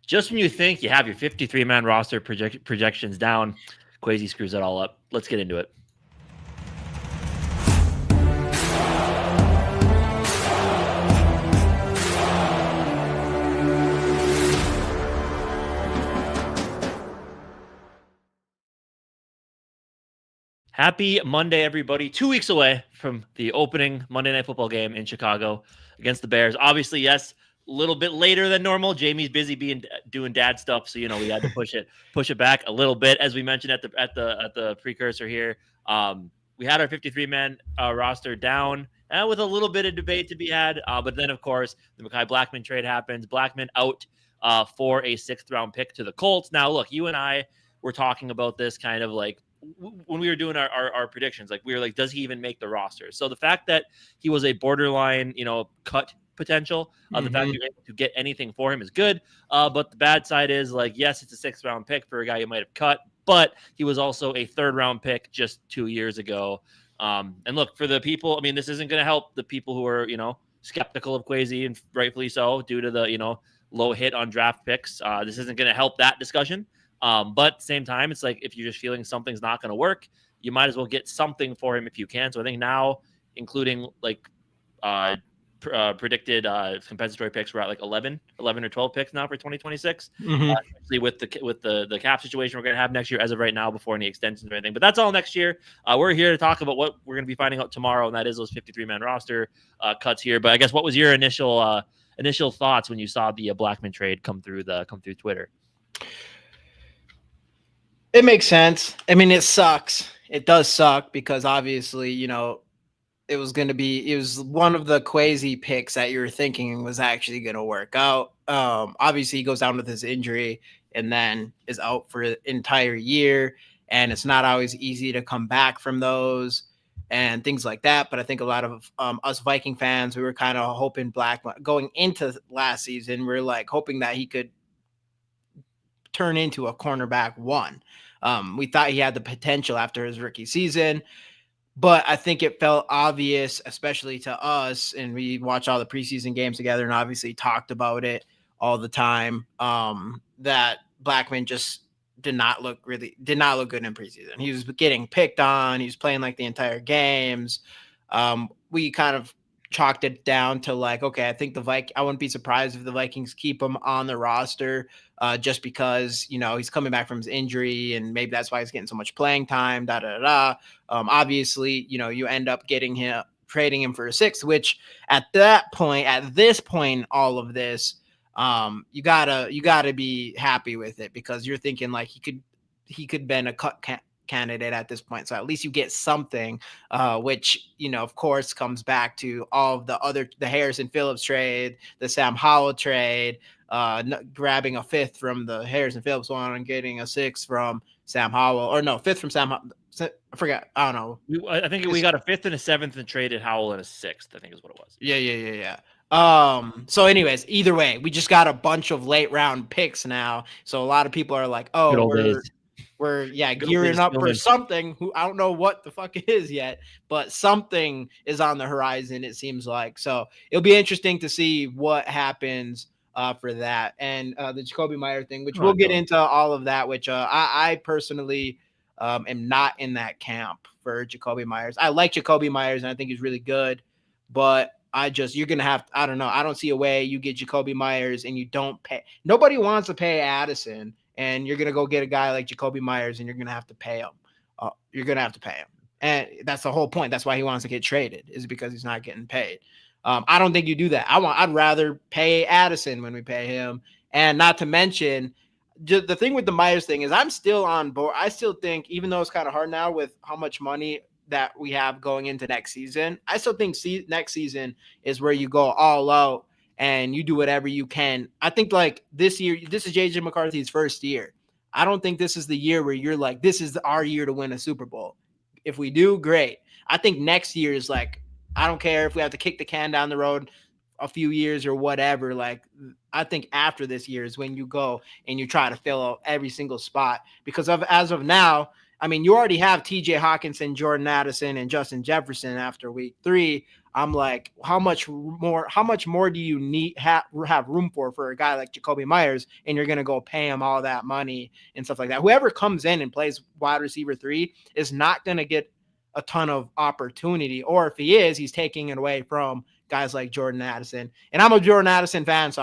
just when you think you have your 53-man roster projections down, Kwesi screws it all up. Let's get into it. Happy Monday, everybody. 2 weeks away from the opening Monday Night Football game in Chicago against the Bears. Obviously, yes, a little bit later than normal. Jamie's busy doing dad stuff, so we had to push it back a little bit, as we mentioned at the precursor here. We had our 53-man roster down, and with a little bit of debate to be had. But then, of course, the Mekhi Blackmon trade happens. Blackmon out for a 6th-round pick to the Colts. Now, look, you and I were talking about this kind of like when we were doing our predictions, like we were like, does he even make the roster? So the fact that he was a borderline, cut potential, the fact you're able to get anything for him is good. But the bad side is like, yes, it's a 6th-round pick for a guy you might have cut, but he was also a 3rd-round pick just 2 years ago. And look, for the people, I mean, this isn't going to help the people who are, skeptical of Kwesi, and rightfully so, due to the, low hit on draft picks. This isn't going to help that discussion. But at the same time, it's like if you're just feeling something's not going to work, you might as well get something for him if you can. So I think now, including like predicted compensatory picks, we're at like 11 or 12 picks now for 2026. Especially with the cap situation we're going to have next year, as of right now, before any extensions or anything. But that's all next year. We're here to talk about what we're going to be finding out tomorrow, and that is those 53-man roster cuts here. But I guess what was your initial thoughts when you saw the Blackmon trade come through Twitter? It makes sense. I mean, it sucks. It does suck because obviously, it was one of the Kwesi picks that you were thinking was actually going to work out. Obviously, he goes down with his injury and then is out for an entire year. And it's not always easy to come back from those and things like that. But I think a lot of us Viking fans, we were kind of hoping going into last season, we're like hoping that he could turn into a cornerback one. We thought he had the potential after his rookie season, but I think it felt obvious, especially to us, and we watched all the preseason games together and obviously talked about it all the time, that Blackmon just did not look good in preseason. He was getting picked on. He was playing like the entire games. We kind of chalked it down to like, okay, I think I wouldn't be surprised if the Vikings keep him on the roster, just because, he's coming back from his injury and maybe that's why he's getting so much playing time, obviously, you end up trading him for a 6th, which at this point, all of this, you gotta be happy with it, because you're thinking like he could been a cut candidate at this point. So at least you get something, which, of course, comes back to all of the Harrison Phillips trade, the Sam Howell trade, grabbing a 5th from the Harrison Phillips one and getting a 6th from Sam Howell, or no, 5th from Sam Howell. I forgot. I don't know. I think we got a 5th and a 7th and traded Howell and a 6th, I think is what it was. Yeah. So anyways, either way, we just got a bunch of late round picks now. So a lot of people are like, oh, we're gearing up for something. Who I don't know what the fuck it is yet, but something is on the horizon, it seems like. So it'll be interesting to see what happens for that. And the Jakobi Meyers thing, which we'll get into all of that, which I personally am not in that camp for Jakobi Meyers. I like Jakobi Meyers and I think he's really good, but you're going to have, I don't know. I don't see a way you get Jakobi Meyers and you don't pay. Nobody wants to pay Addison, and you're going to go get a guy like Jakobi Meyers and you're going to have to pay him. You're going to have to pay him. And that's the whole point. That's why he wants to get traded, is because he's not getting paid. I don't think you do that. I'd rather pay Addison when we pay him. And not to mention, the thing with the Meyers thing is I'm still on board. I still think, even though it's kind of hard now with how much money that we have going into next season, I still think next season is where you go all out and you do whatever you can. I think like this year, this is JJ McCarthy's first year. I don't think this is the year where you're like, this is our year to win a Super Bowl. If we do, great. I think next year is like, I don't care if we have to kick the can down the road a few years or whatever. Like, I think after this year is when you go and you try to fill out every single spot, because as of now, I mean, you already have TJ Hawkinson, Jordan Addison, and Justin Jefferson after week 3. I'm like, how much more do you need have room for a guy like Jacoby Myers? And you're going to go pay him all that money and stuff like that. Whoever comes in and plays wide receiver 3 is not going to get a ton of opportunity. Or if he is, he's taking it away from guys like Jordan Addison. And I'm a Jordan Addison fan, so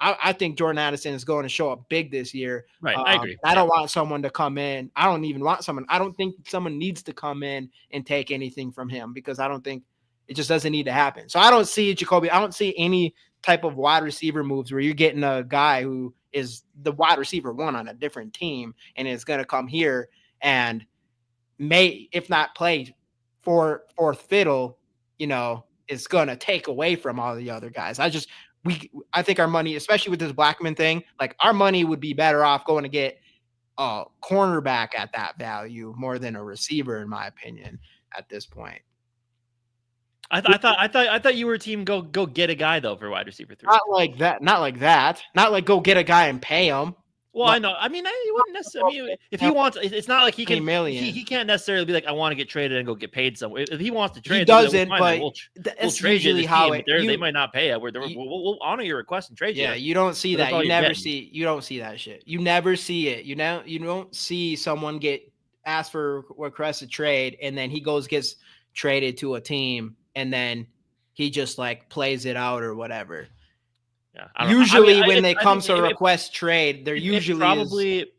I think Jordan Addison is going to show up big this year. Right. I agree. I don't want someone to come in. I don't even want someone. I don't think someone needs to come in and take anything from him because I don't think it just doesn't need to happen. So I don't see Jacoby. I don't see any type of wide receiver moves where you're getting a guy who is the wide receiver 1 on a different team and is going to come here and may, if not play fourth fiddle, is going to take away from all the other guys. I think our money, especially with this Blackman thing, like our money would be better off going to get a cornerback at that value more than a receiver, in my opinion, at this point. I thought you were a team go get a guy though for wide receiver 3. Not like that. Not like go get a guy and pay him. Well, I know. I mean, he wouldn't necessarily. I mean, if he wants, it's not like he can. He can't necessarily be like, I want to get traded and go get paid somewhere. If he wants to trade, he doesn't. But we'll trade you how they might not pay it. We'll honor your request and trade you. Yeah, you don't see that. You never see. You don't see that shit. You never see it. You don't see someone get asked for request a trade and then he gets traded to a team and then he just like plays it out or whatever. Yeah, usually when they come to request trade, they're usually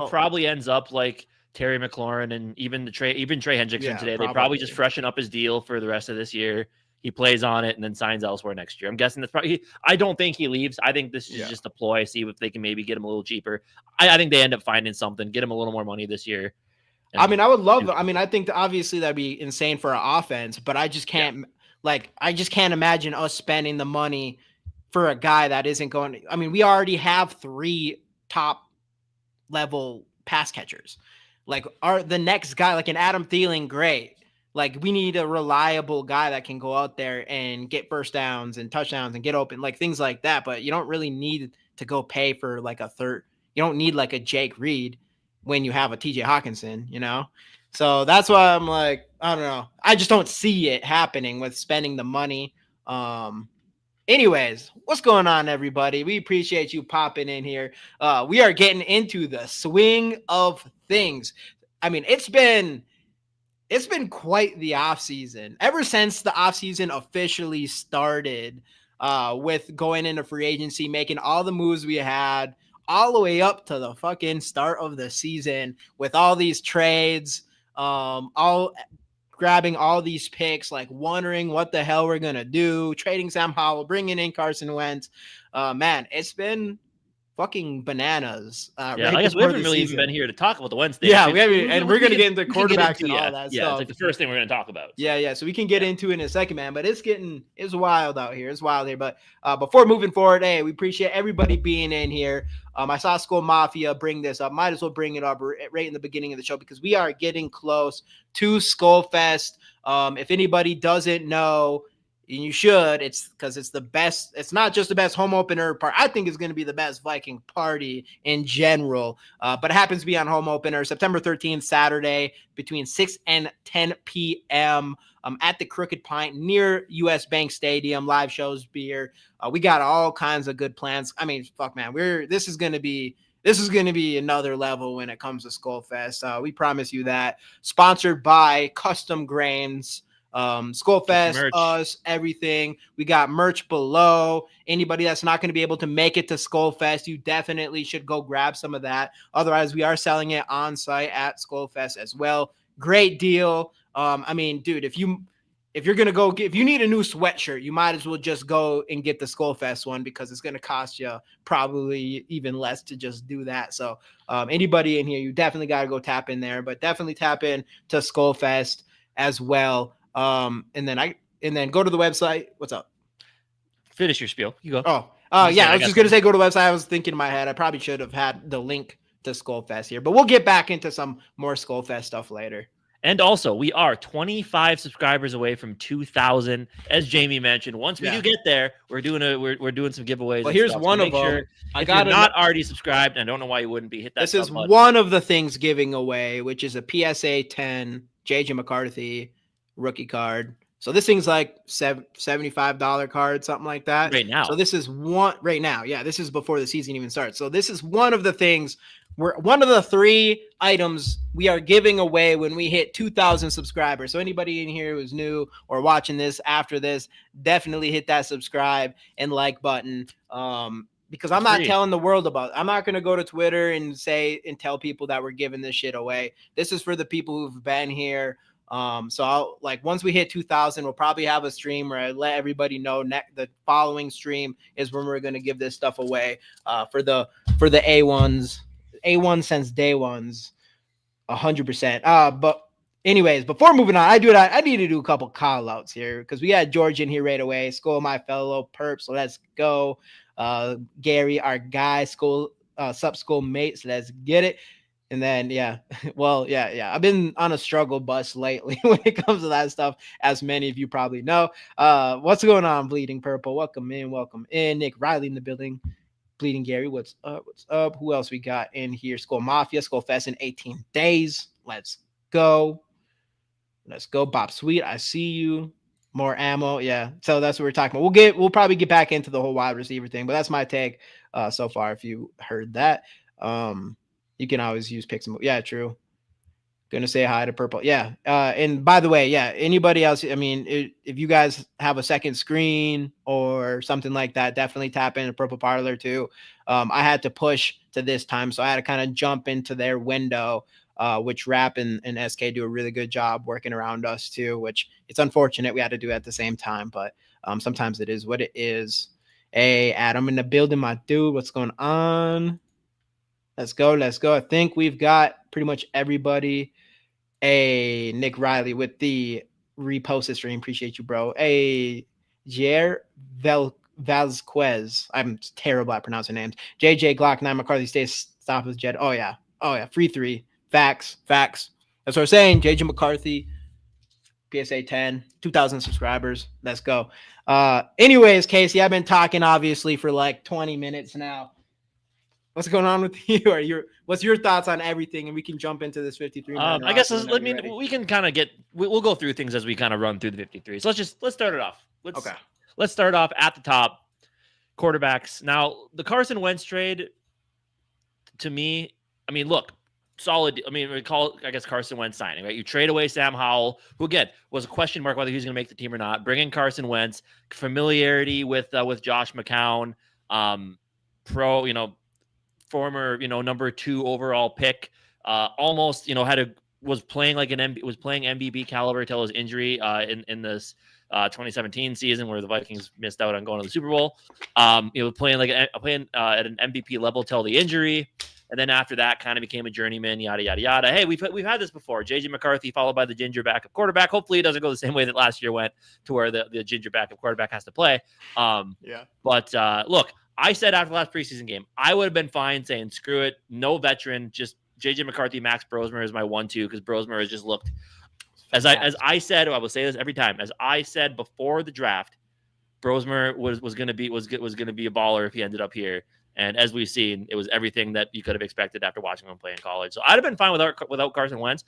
probably ends up like Terry McLaurin and even Trey Hendrickson today. They probably just freshen up his deal for the rest of this year. He plays on it and then signs elsewhere next year. I'm guessing that's probably. I don't think he leaves. I think this is just a ploy. See if they can maybe get him a little cheaper. I think they end up finding something, get him a little more money this year. I mean, I would love. I mean, I think obviously that'd be insane for our offense, but I just can't. I just can't imagine us spending the money for a guy that isn't going to, I mean, we already have 3 top level pass catchers. Like the next guy, like an Adam Thielen, great. Like we need a reliable guy that can go out there and get first downs and touchdowns and get open, like things like that. But you don't really need to go pay for like a third. You don't need like a Jake Reed when you have a TJ Hawkinson, So that's why I'm like, I don't know. I just don't see it happening with spending the money. Anyways, what's going on, everybody? We appreciate you popping in here. We are getting into the swing of things. I mean, it's been quite the offseason. Ever since the offseason officially started, with going into free agency, making all the moves we had, all the way up to the fucking start of the season with all these trades, all grabbing all these picks, like wondering what the hell we're going to do, trading Sam Howell, bringing in Carson Wentz. Man, it's been fucking bananas. I guess we haven't really even been here to talk about the Wednesday. Yeah, we haven't, and we're going to get into quarterbacks and all that stuff. Yeah, it's like the first thing we're going to talk about. Yeah, so we can get into it in a second, man, but it's wild out here. It's wild here, but before moving forward, hey, we appreciate everybody being in here. I saw Skol Mafia bring this up. Might as well bring it up right in the beginning of the show because we are getting close to Skol Fest. If anybody doesn't know, and you should, it's because it's the best. It's not just the best home opener part. I think it's going to be the best Viking party in general. But it happens to be on home opener, September 13th, Saturday, between 6 and 10 p.m. At the Crooked Pint near US Bank Stadium. Live shows, beer. We got all kinds of good plans. I mean, fuck, man, this is going to be another level when it comes to Skol Fest. We promise you that. Sponsored by Custom Grains. Skol Fest, us, everything. We got merch below. Anybody that's not going to be able to make it to Skol Fest, you definitely should go grab some of that. Otherwise, we are selling it on site at Skol Fest as well. Great deal. I mean, dude, if you need a new sweatshirt, you might as well just go and get the Skol Fest one because it's going to cost you probably even less to just do that. So anybody in here, you definitely got to go tap in there, but definitely tap in to Skol Fest as well. And then go to the website. What's up? Finish your spiel. You go. Yeah. I was just going to say, go to the website. I was thinking in my head, I probably should have had the link to Skol Fest here, but we'll get back into some more Skol Fest stuff later. And also, we are 25 subscribers away from 2,000, as Jamie mentioned. Once we do get there, we're doing some giveaways. Well, and here's stuff. one So of make sure them. if you're not already subscribed, and I don't know why you wouldn't be, hit that. This is button. one of the things giving away, which is a PSA 10 JJ McCarthy rookie card. So this thing's like $75 card, something like that. Right now. So this is one right now. Yeah, this is before the season even starts. So this is one of the things. One of the 3 items we are giving away when we hit 2,000 subscribers. So anybody in here who's new or watching this after this, definitely hit that subscribe and like button. Because I'm not telling the world about it. I'm not going to go to Twitter and tell people that we're giving this shit away. This is for the people who've been here. So once we hit 2,000, we'll probably have a stream where I let everybody know the following stream is when we're going to give this stuff away for the A1s. A1 since day ones, 100%. But anyways, before moving on, I need to do a couple call outs here because we got George in here right away. Skol, my fellow perps, let's go. Gary, our guy, Skol, sup Skol mates, let's get it. And then I've been on a struggle bus lately when it comes to that stuff, as many of you probably know. What's going on, Bleeding Purple? Welcome in. Nick Riley in the building. Bleeding Gary, what's up? Who else we got in here? Skol Mafia, Skol Fest in 18 days. Let's go. Bob Sweet, I see you. More ammo. Yeah. So that's what we're talking about. We'll probably get back into the whole wide receiver thing, but that's my take so far. If you heard that, you can always use picks. Yeah, true. Gonna say hi to Purple. Yeah. And by the way, yeah, anybody else, I mean, if you guys have a second screen or something like that, definitely tap into Purple Parlor too. I had to push to this time, so I had to kind of jump into their window, which Rap and SK do a really good job working around us too, which it's unfortunate we had to do at the same time, but sometimes it is what it is. Hey, Adam in the building, my dude. What's going on? Let's go. I think we've got pretty much everybody. Hey, Nick Riley with the reposted stream. Appreciate you, bro. Hey, Jair Vasquez. I'm terrible at pronouncing names. JJ Glock 9 McCarthy stays stop with Jed. Oh yeah. Free 3. Facts. That's what I'm saying. JJ McCarthy. PSA 10, 2,000 subscribers. Let's go. Anyways, Casey, I've been talking obviously for like 20 minutes now. What's going on with you? What's your thoughts on everything? And we can jump into this 53. I guess we can kind of we'll go through things as we kind of run through the 53. So let's start it off. Let's start off at the top. Quarterbacks. Now, the Carson Wentz trade, to me, I mean, look, solid. I mean, we call it, I guess, Carson Wentz signing, right? You trade away Sam Howell, who again was a question mark whether he's going to make the team or not. Bring in Carson Wentz, familiarity with Josh McCown, former, number 2 overall pick, almost, was playing like playing MVB caliber till his injury in this 2017 season where the Vikings missed out on going to the Super Bowl. Playing at an MVP level till the injury, and then after that, kind of became a journeyman. Yada yada yada. Hey, we've had this before. JJ McCarthy followed by the ginger backup quarterback. Hopefully, it doesn't go the same way that last year went, to where the ginger backup quarterback has to play. But look. I said after the last preseason game, I would have been fine saying, screw it, no veteran, just JJ McCarthy, Max Brosmer is my 1-2, because Brosmer has just looked, as I said, I will say this every time, as I said before the draft, Brosmer was going to be a baller if he ended up here. And as we've seen, it was everything that you could have expected after watching him play in college. So I'd have been fine without Carson Wentz,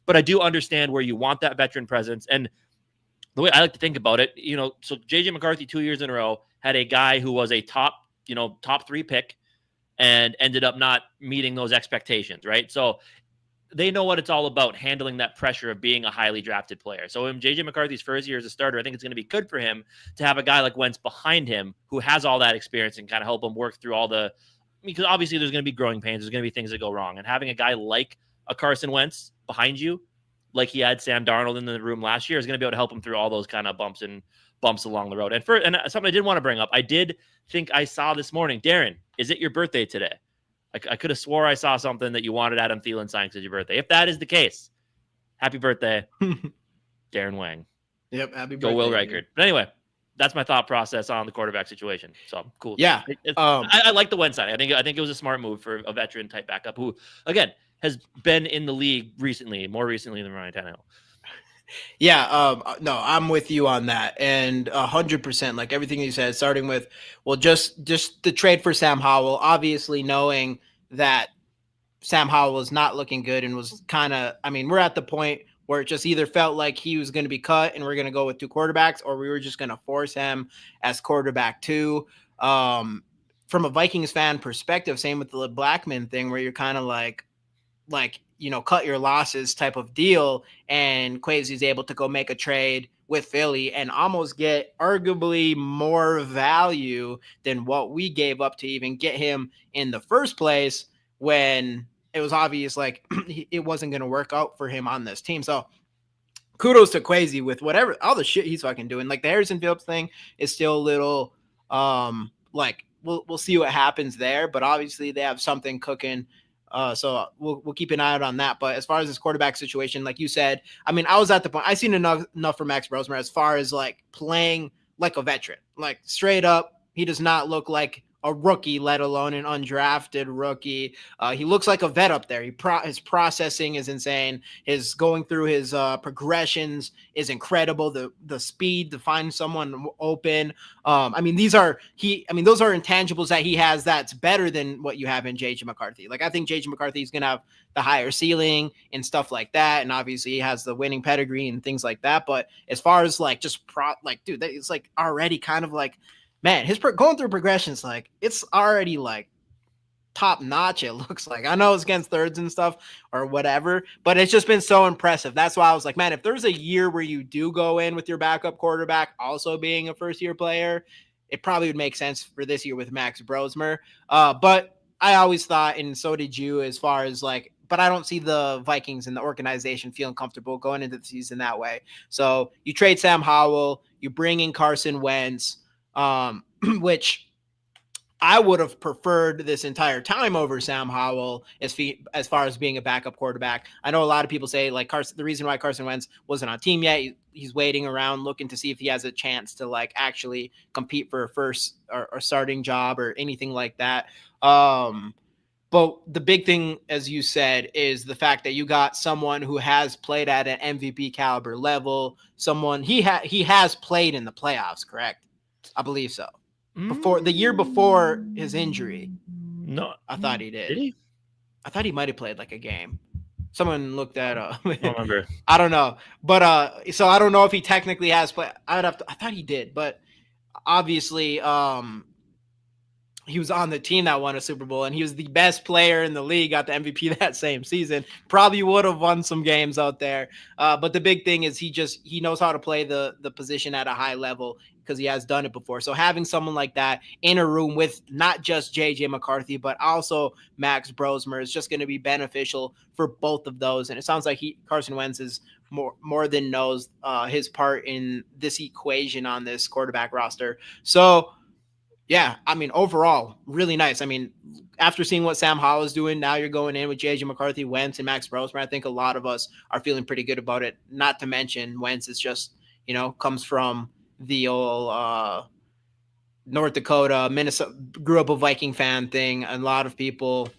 but I do understand where you want that veteran presence. And the way I like to think about it, so JJ McCarthy 2 years in a row had a guy who was a top 3 pick and ended up not meeting those expectations, right? So they know what it's all about, handling that pressure of being a highly drafted player. So in JJ McCarthy's first year as a starter, I think it's going to be good for him to have a guy like Wentz behind him who has all that experience and kind of help him work through because obviously there's going to be growing pains. There's going to be things that go wrong. And having a guy like a Carson Wentz behind you, like he had Sam Darnold in the room last year, is going to be able to help him through all those kind of bumps along the road. And something I did want to bring up, I did think I saw this morning, Darren, is it your birthday today? I could have swore I saw something that you wanted Adam Thielen signed because it's your birthday. If that is the case, happy birthday, Darren Wang. Yep, happy birthday. Go Will Reichard. But anyway, that's my thought process on the quarterback situation. So cool. Yeah. I like the Wentz signing. I think it was a smart move for a veteran type backup who, again, has been in the league more recently than Ryan Tannehill. Yeah, no, I'm with you on that, and 100%. Like everything you said, starting with, well, just the trade for Sam Howell. Obviously, knowing that Sam Howell was not looking good and was kind of, I mean, we're at the point where it just either felt like he was going to be cut and we're going to go with two quarterbacks, or we were just going to force him as quarterback two. From a Vikings fan perspective, same with the Blackman thing, where you're kind of like, you know, cut your losses type of deal. And Kwesi's able to go make a trade with Philly and almost get arguably more value than what we gave up to even get him in the first place, when it was obvious like it wasn't going to work out for him on this team. So kudos to Kwesi with whatever, all the shit he's fucking doing. Like the Harrison Phillips thing is still a little like we'll see what happens there, but obviously they have something cooking. So we'll keep an eye out on that. But as far as this quarterback situation, like you said, I mean, I was at the point, I seen enough for Max Brosmer as far as like playing like a veteran, like straight up. He does not look like a rookie, let alone an undrafted rookie. He looks like a vet up there. His processing is insane. His going through his progressions is incredible. The speed to find someone open. I mean, those are intangibles that he has that's better than what you have in JJ McCarthy. Like I think JJ McCarthy is gonna have the higher ceiling and stuff like that, and obviously he has the winning pedigree and things like that. But as far as like just dude, it's like already kind of like, man, his going through progressions, like it's already like top notch. It looks like, I know it's against thirds and stuff or whatever, but it's just been so impressive. That's why I was like, man, if there's a year where you do go in with your backup quarterback also being a first year player, it probably would make sense for this year with Max Brosmer. But I always thought, and so did you, as far as like, but I don't see the Vikings and the organization feeling comfortable going into the season that way. So you trade Sam Howell, you bring in Carson Wentz, which I would have preferred this entire time over Sam Howell as far as being a backup quarterback. I know a lot of people say like the reason why Carson Wentz wasn't on team yet, he's waiting around looking to see if he has a chance to like actually compete for a first or starting job or anything like that. But the big thing, as you said, is the fact that you got someone who has played at an MVP caliber level. Someone he has played in the playoffs, correct? I believe so. Before the year before his injury. No, I thought he did. Did he? I thought he might have played like a game. Someone looked that up. I don't remember. I don't know. But so I don't know if he technically has played. I thought he did, but obviously he was on the team that won a Super Bowl, and he was the best player in the league, got the MVP that same season. Probably would have won some games out there. But the big thing is he knows how to play the position at a high level because he has done it before. So having someone like that in a room with not just JJ McCarthy, but also Max Brosmer is just going to be beneficial for both of those. And it sounds like Carson Wentz is more than knows his part in this equation on this quarterback roster. So yeah, I mean, overall, really nice. I mean, after seeing what Sam Howell is doing, now you're going in with JJ McCarthy, Wentz, and Max Brosmer. I think a lot of us are feeling pretty good about it. Not to mention, Wentz is just, comes from the old North Dakota, Minnesota, grew up a Viking fan thing. And a lot of people,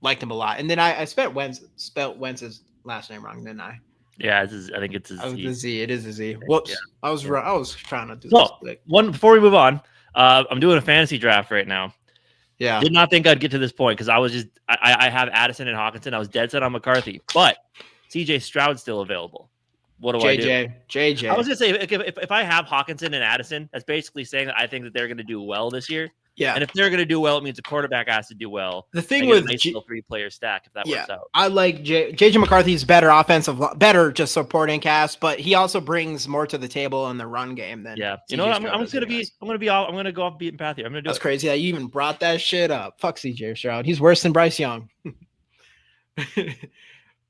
liked him a lot. And then I spelled Wentz's last name wrong, didn't I? Yeah, I think it's a Z. Z. The Z. It is a Z. Whoops. Yeah. I was trying to do this. One before we move on, I'm doing a fantasy draft right now. Yeah. Did not think I'd get to this point because I have Addison and Hawkinson. I was dead set on McCarthy, but CJ Stroud's still available. What do I do? JJ. I was gonna say if I have Hawkinson and Addison, that's basically saying that I think that they're gonna do well this year. Yeah. And if they're going to do well, it means the quarterback has to do well. The thing with a nice little 3-player stack, if that works out. I like JJ McCarthy's better better just supporting cast, but he also brings more to the table in the run game than. Yeah. You know what? I'm going to go off beaten path here. I'm going to do That's crazy that you even brought that shit up. Fuck CJ Stroud. He's worse than Bryce Young.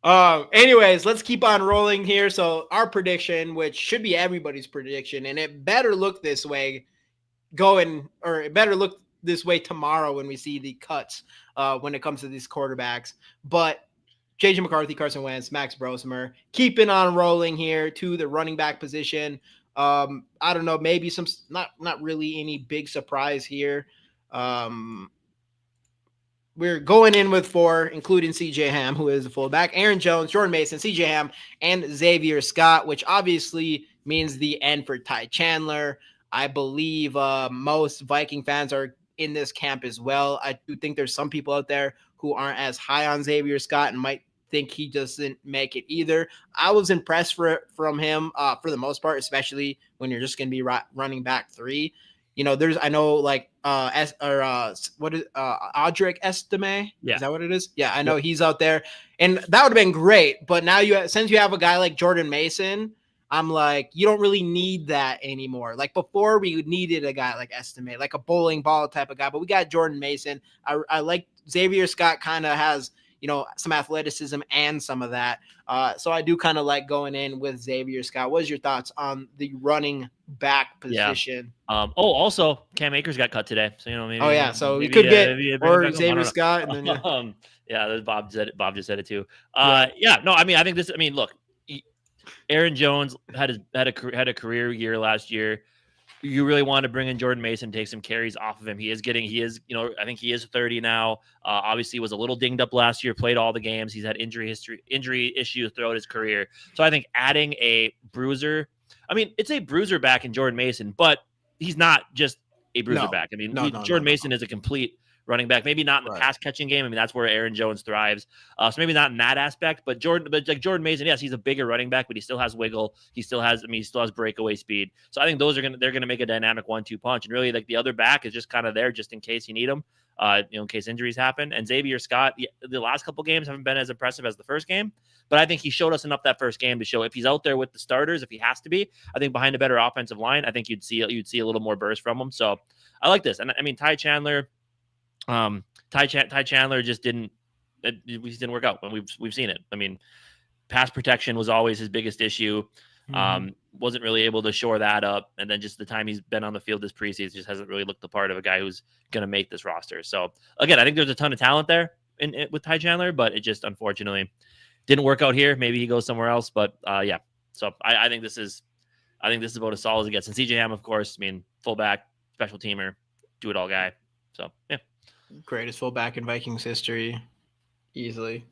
Anyways, let's keep on rolling here. So our prediction, which should be everybody's prediction, and it better look this way it better look this way tomorrow when we see the cuts when it comes to these quarterbacks. But JJ McCarthy, Carson Wentz, Max Brosmer, keeping on rolling here to the running back position. I don't know, maybe some not really any big surprise here. we're going in with 4, including CJ Ham, who is a fullback, Aaron Jones, Jordan Mason, CJ Ham, and Xavier Scott, which obviously means the end for Ty Chandler. I believe most Viking fans are in this camp as well. I do think there's some people out there who aren't as high on Xavier Scott and might think he doesn't make it either. I was impressed from him for the most part, especially when you're just going to be running back 3. There's I know like what is Audric Estime? Yeah. Is that what it is? Yeah, I know he's out there, and that would have been great. But now since you have a guy like Jordan Mason, I'm like, you don't really need that anymore. Like before, we needed a guy like Estime, like a bowling ball type of guy, but we got Jordan Mason. I like Xavier Scott. Kind of has some athleticism and some of that. So I do kind of like going in with Xavier Scott. What is your thoughts on the running back position? Also Cam Akers got cut today. So, maybe. Oh yeah. So we could get or Xavier Scott. And then, yeah. Bob just said it too. No, I mean, I think look, Aaron Jones had a career year last year. You really want to bring in Jordan Mason, take some carries off of him. I think he is 30 now. Obviously was a little dinged up last year, played all the games. He's had injury issues throughout his career. So I think adding a bruiser, it's a bruiser back in Jordan Mason, but he's not just a bruiser back. Jordan Mason is a complete running back, maybe not in the pass catching game. That's where Aaron Jones thrives. So maybe not in that aspect, but like Jordan Mason, yes, he's a bigger running back, but he still has wiggle. He still has breakaway speed. So I think they're gonna make a dynamic 1-2 punch. And really, like the other back is just kind of there just in case you need him, in case injuries happen. And Xavier Scott, the last couple games haven't been as impressive as the first game, but I think he showed us enough that first game to show if he's out there with the starters, if he has to be, I think behind a better offensive line, I think you'd see a little more burst from him. So I like this. And Ty Chandler. Ty Chandler just didn't work out, and we've seen it. Pass protection was always his biggest issue. Wasn't really able to shore that up, and then just the time he's been on the field this preseason just hasn't really looked the part of a guy who's going to make this roster. So again, I think there's a ton of talent there with Ty Chandler, but it just unfortunately didn't work out here. Maybe he goes somewhere else, but yeah. So I think this is about as solid as it gets. And CJ Ham, of course, fullback, special teamer, do it all guy. So yeah. Greatest fullback in Vikings history, easily.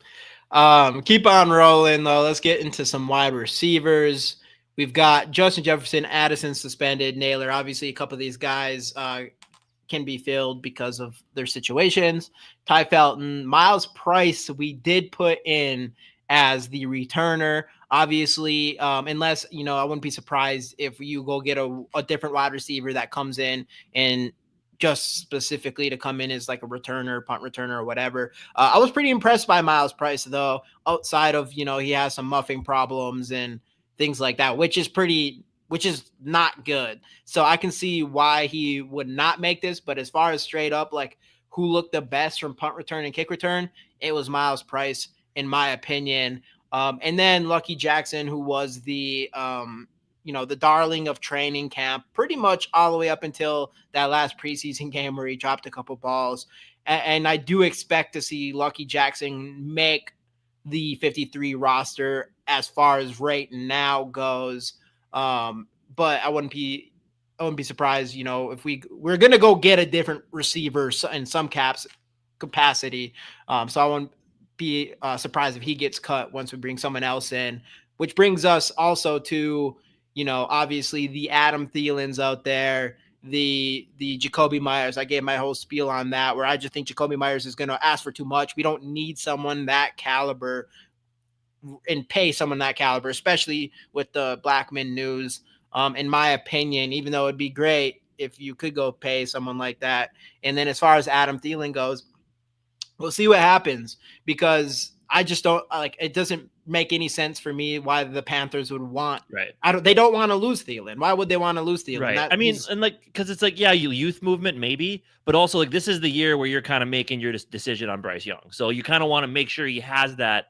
Keep on rolling, though. Let's get into some wide receivers. We've got Justin Jefferson, Addison suspended, Naylor. Obviously, a couple of these guys can be filled because of their situations. Ty Felton, Miles Price, we did put in as the returner. Obviously, unless, I wouldn't be surprised if you go get a different wide receiver that comes in and just specifically to come in as like a returner, punt returner, or whatever. I was pretty impressed by Miles Price, though, outside of, he has some muffing problems and things like that, which is not good. So I can see why he would not make this. But as far as straight up, like who looked the best from punt return and kick return, it was Miles Price, in my opinion. And then Lucky Jackson, who was the darling of training camp pretty much all the way up until that last preseason game where he dropped a couple balls. And I do expect to see Lucky Jackson make the 53 roster as far as right now goes. But I wouldn't be surprised, if we're going to go get a different receiver in some capacity. So I wouldn't be surprised if he gets cut once we bring someone else in, which brings us also to, obviously the Adam Thielens out there, the Jacoby Myers. I gave my whole spiel on that, where I just think Jacoby Myers is going to ask for too much. We don't need someone that caliber and pay someone that caliber, especially with the Blackman news. In my opinion, even though it'd be great if you could go pay someone like that. And then as far as Adam Thielen goes, we'll see what happens, because I just don't like, it doesn't make any sense for me why the Panthers would want, they don't want to lose Thielen. Why would they want to lose Thielen? Right. Because it's like, youth movement maybe, but also like this is the year where you're kind of making your decision on Bryce Young. So you kind of want to make sure he has that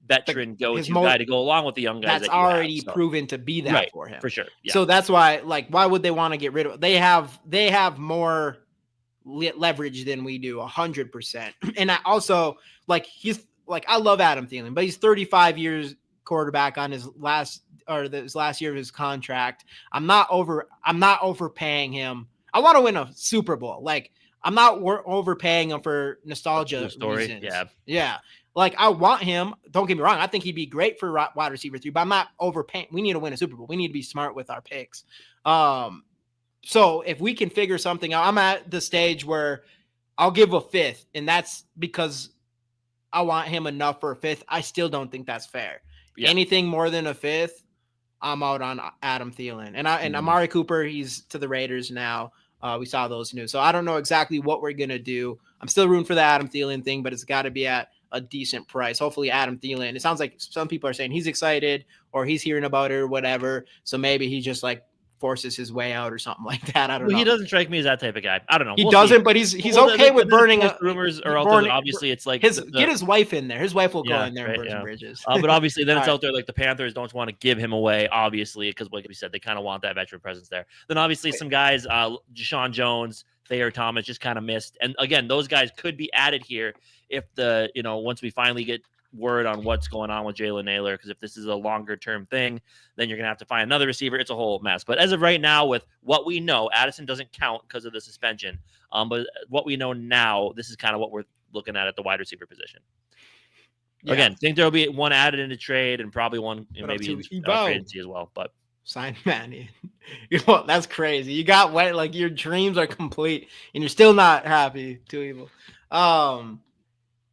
veteran go-to guy to go along with the young guys. That's already proven to be that for him. For sure. Yeah. So that's why, like, why would they want to get rid of it? They have more leverage than we do, 100%. And I also I love Adam Thielen, but he's 35 years quarterback on his last year of his contract. I'm not overpaying him. I want to win a Super Bowl. Like, I'm not overpaying him for nostalgia story. reasons. Yeah. Like, I want him. Don't get me wrong. I think he'd be great for wide receiver 3, but I'm not overpaying. We need to win a Super Bowl. We need to be smart with our picks. So if we can figure something out, I'm at the stage where I'll give a 5th, and that's because I want him enough for a 5th. I still don't think that's fair. Yeah. Anything more than a 5th, I'm out on Adam Thielen. And Amari Cooper, he's to the Raiders now. We saw those news. So I don't know exactly what we're going to do. I'm still rooting for the Adam Thielen thing, but it's got to be at a decent price. Hopefully Adam Thielen, it sounds like some people are saying he's excited or he's hearing about it or whatever. So maybe he just like forces his way out or something like that. I don't know. He doesn't strike me as that type of guy. I don't know. He doesn't, but he's okay with burning. Rumors are out there. Obviously, it's like get his wife in there. His wife will go in there and burn some bridges. But obviously, then it's out there like the Panthers don't want to give him away, obviously, because like we said, they kind of want that veteran presence there. Then obviously some guys, Deshaun Jones, Thayer Thomas, just kind of missed. And again, those guys could be added here if once we finally get word on what's going on with Jalen Naylor, because if this is a longer term thing, then you're gonna have to find another receiver. It's a whole mess. But as of right now, with what we know, Addison doesn't count because of the suspension. But what we know now, this is kind of what we're looking at the wide receiver position. Yeah. Again, think there'll be one added into trade and probably one maybe in free agency as well. But sign Manny. That's crazy. You got wet, like your dreams are complete and you're still not happy. Too evil.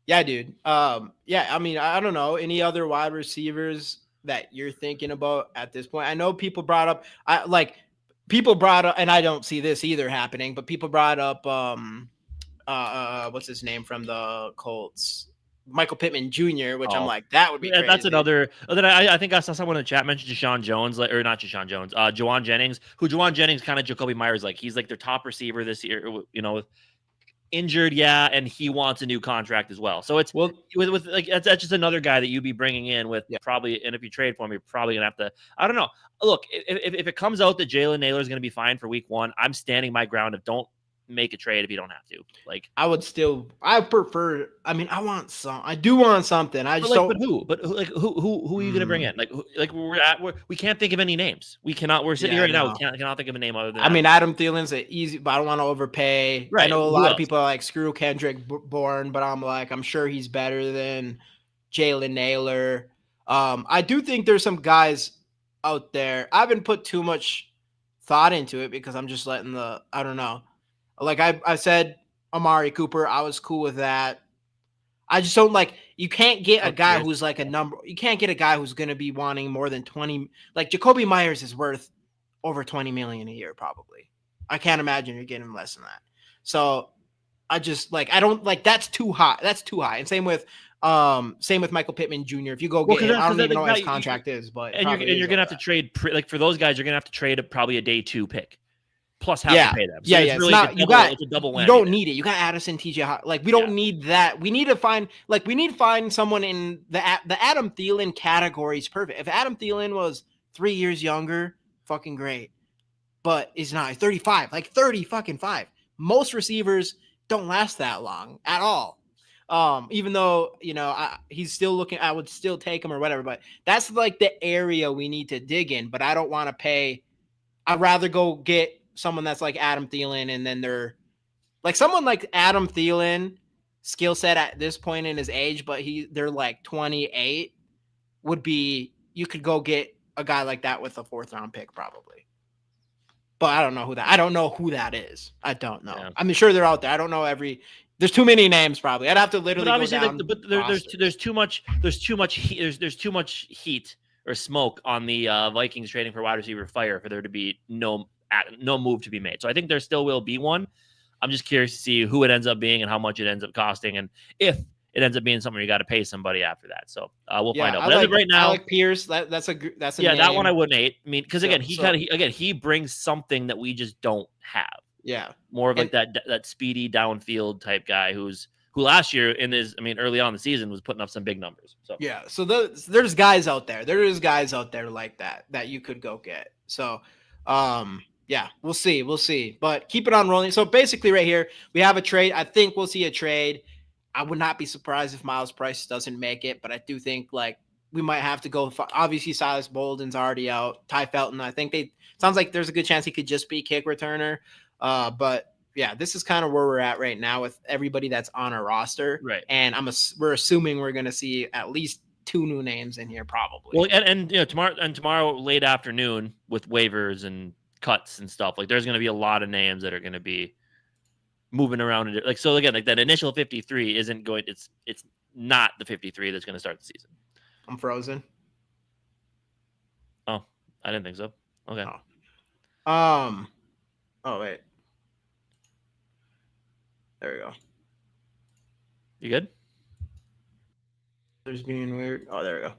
Yeah, dude. Yeah, I mean, I don't know. Any other wide receivers that you're thinking about at this point? I know people brought up, and I don't see this either happening, but people brought up, what's his name from the Colts? Michael Pittman Jr., which I'm like, that would be crazy. That's another. Then I think I saw someone in the chat mention Deshaun Jones, or not Deshaun Jones, Juwan Jennings, Juwan Jennings kind of Jacoby Myers, like he's like their top receiver this year, injured, and he wants a new contract as well. So it's with like that's just another guy that you'd be bringing in with probably, and if you trade for him, you're probably gonna have to. I don't know. Look, if it comes out that Jalen Naylor is gonna be fine for week 1, I'm standing my ground of don't make a trade if you don't have to. Like I prefer. I mean, I do want something. I just don't. But who are you gonna bring in? We can't think of any names. We cannot. We're sitting here right now. We cannot think of a name other than. I mean, Adam Thielen's easy, but I don't want to overpay. Right. I know a lot of people are like screw Kendrick Bourne, but I'm like, I'm sure he's better than Jalen Naylor. I do think there's some guys out there. I haven't put too much thought into it because I'm just letting I don't know. Like I said, Amari Cooper, I was cool with that. I just don't like, you can't get a guy who's like a number. You can't get a guy who's going to be wanting more than 20. Like Jacoby Myers is worth over 20 million a year, probably. I can't imagine you're getting less than that. So I just I don't like, that's too high. That's too high. And same with Michael Pittman Jr. If you go get him, I don't even know what his contract is, but you're going to have to trade for those guys. You're going to have to trade probably a day 2 pick. Plus have to pay them. So it's really it's a double whammy. You don't need it. You got Addison, TJ. We don't need that. We need to find someone in the Adam Thielen category is perfect. If Adam Thielen was 3 years younger, fucking great. But he's not. He's 35. Like 30 fucking 5. Most receivers don't last that long at all. Even though, he's still looking, I would still take him or whatever. But that's like the area we need to dig in. But I don't want to pay. I'd rather go get someone that's like Adam Thielen, and then they're like someone like Adam Thielen skill set at this point in his age, but they're like 28 would be, you could go get a guy like that with a 4th round pick probably. But I don't know who that is. I don't know. Yeah. I'm sure they're out there. I don't know there's too many names probably. I'd have to literally go down. There's too much heat or smoke on the Vikings trading for wide receiver fire for there to be no move to be made. So I think there still will be one. I'm just curious to see who it ends up being and how much it ends up costing, and if it ends up being something you got to pay somebody after that. So we'll find out. But as of right now, Alec Pierce, that's a name. That one I wouldn't hate. I mean, because again, he brings something that we just don't have. Yeah, more of like that speedy downfield type guy who last year early on in the season was putting up some big numbers. So yeah, so there's guys out there. There is guys out there like that you could go get. So yeah, we'll see. But keep it on rolling. So basically right here, we have a trade. I think we'll see a trade. I would not be surprised if Miles Price doesn't make it, but I do think we might have to go. Obviously, Silas Bolden's already out. Ty Felton, I think sounds like there's a good chance he could just be kick returner. But this is kind of where we're at right now with everybody that's on our roster. Right. And we're assuming we're going to see at least 2 new names in here, probably. Well, and tomorrow late afternoon with waivers and cuts and stuff, like there's going to be a lot of names that are going to be moving around. Like, so again, like that initial 53 isn't going. It's not the 53 that's going to start the season. I'm frozen. Oh, I didn't think so. Okay. Oh wait. There we go. You good? There's being weird. Oh, there we go.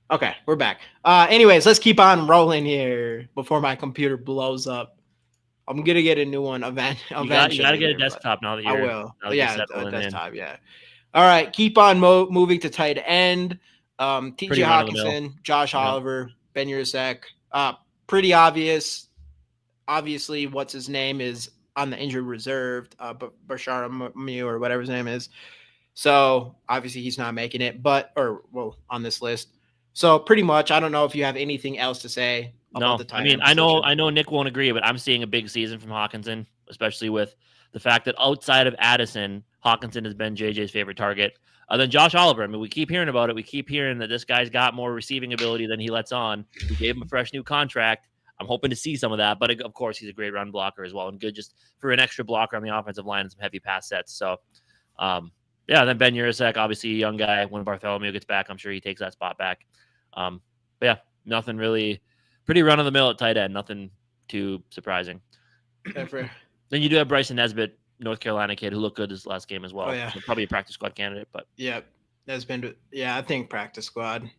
Okay, we're back. Anyways, let's keep on rolling here before my computer blows up. I'm gonna get a new one eventually. You got to get a desktop now that you're. I will. Yeah, a desktop. In. Yeah. All right, keep on moving to tight end. T.J. Hawkinson, Josh Oliver, Ben Yurosek. Pretty obvious. Obviously, what's his name is on the injured reserve, Bashar Mew or whatever his name is. So obviously he's not making it, on this list. So pretty much, I don't know if you have anything else to say about the tight end position. I know Nick won't agree, but I'm seeing a big season from Hawkinson, especially with the fact that outside of Addison, Hawkinson has been JJ's favorite target. Then Josh Oliver, I mean, we keep hearing about it. We keep hearing that this guy's got more receiving ability than he lets on. We gave him a fresh new contract. I'm hoping to see some of that, but of course he's a great run blocker as well and good just for an extra blocker on the offensive line and some heavy pass sets. So, then Ben Yurosek, obviously a young guy. When Bartholomew gets back, I'm sure he takes that spot back. Nothing really, pretty run of the mill at tight end. Nothing too surprising. Then you do have Bryson Nesbitt, North Carolina kid, who looked good this last game as well. Oh, yeah. So probably a practice squad candidate, but I think practice squad.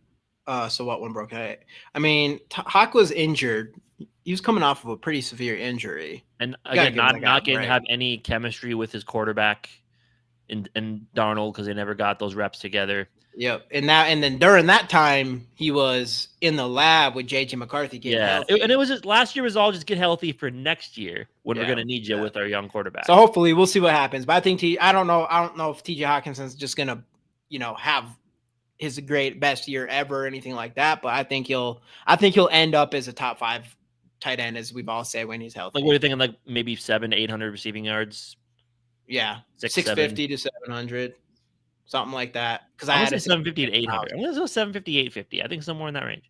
So what one broke? I mean, Hawk was injured. He was coming off of a pretty severe injury, and again, not getting to have any chemistry with his quarterback and Darnold because they never got those reps together. Yep, and then during that time, he was in the lab with JJ McCarthy getting healthy. And it was just last year was all just get healthy for next year when we're going to need you with our young quarterback. So hopefully we'll see what happens. But I think I don't know if TJ Hawkinson's just going to, have his best year ever or anything like that. But I think he'll end up as a top 5 tight end, as we've all said, when he's healthy. Like, what are you thinking? Like maybe 700 to 800 receiving yards. Yeah, 650 to 700, something like that. Because I had 750 to 800. I'm going to go 750, 850. I think somewhere in that range.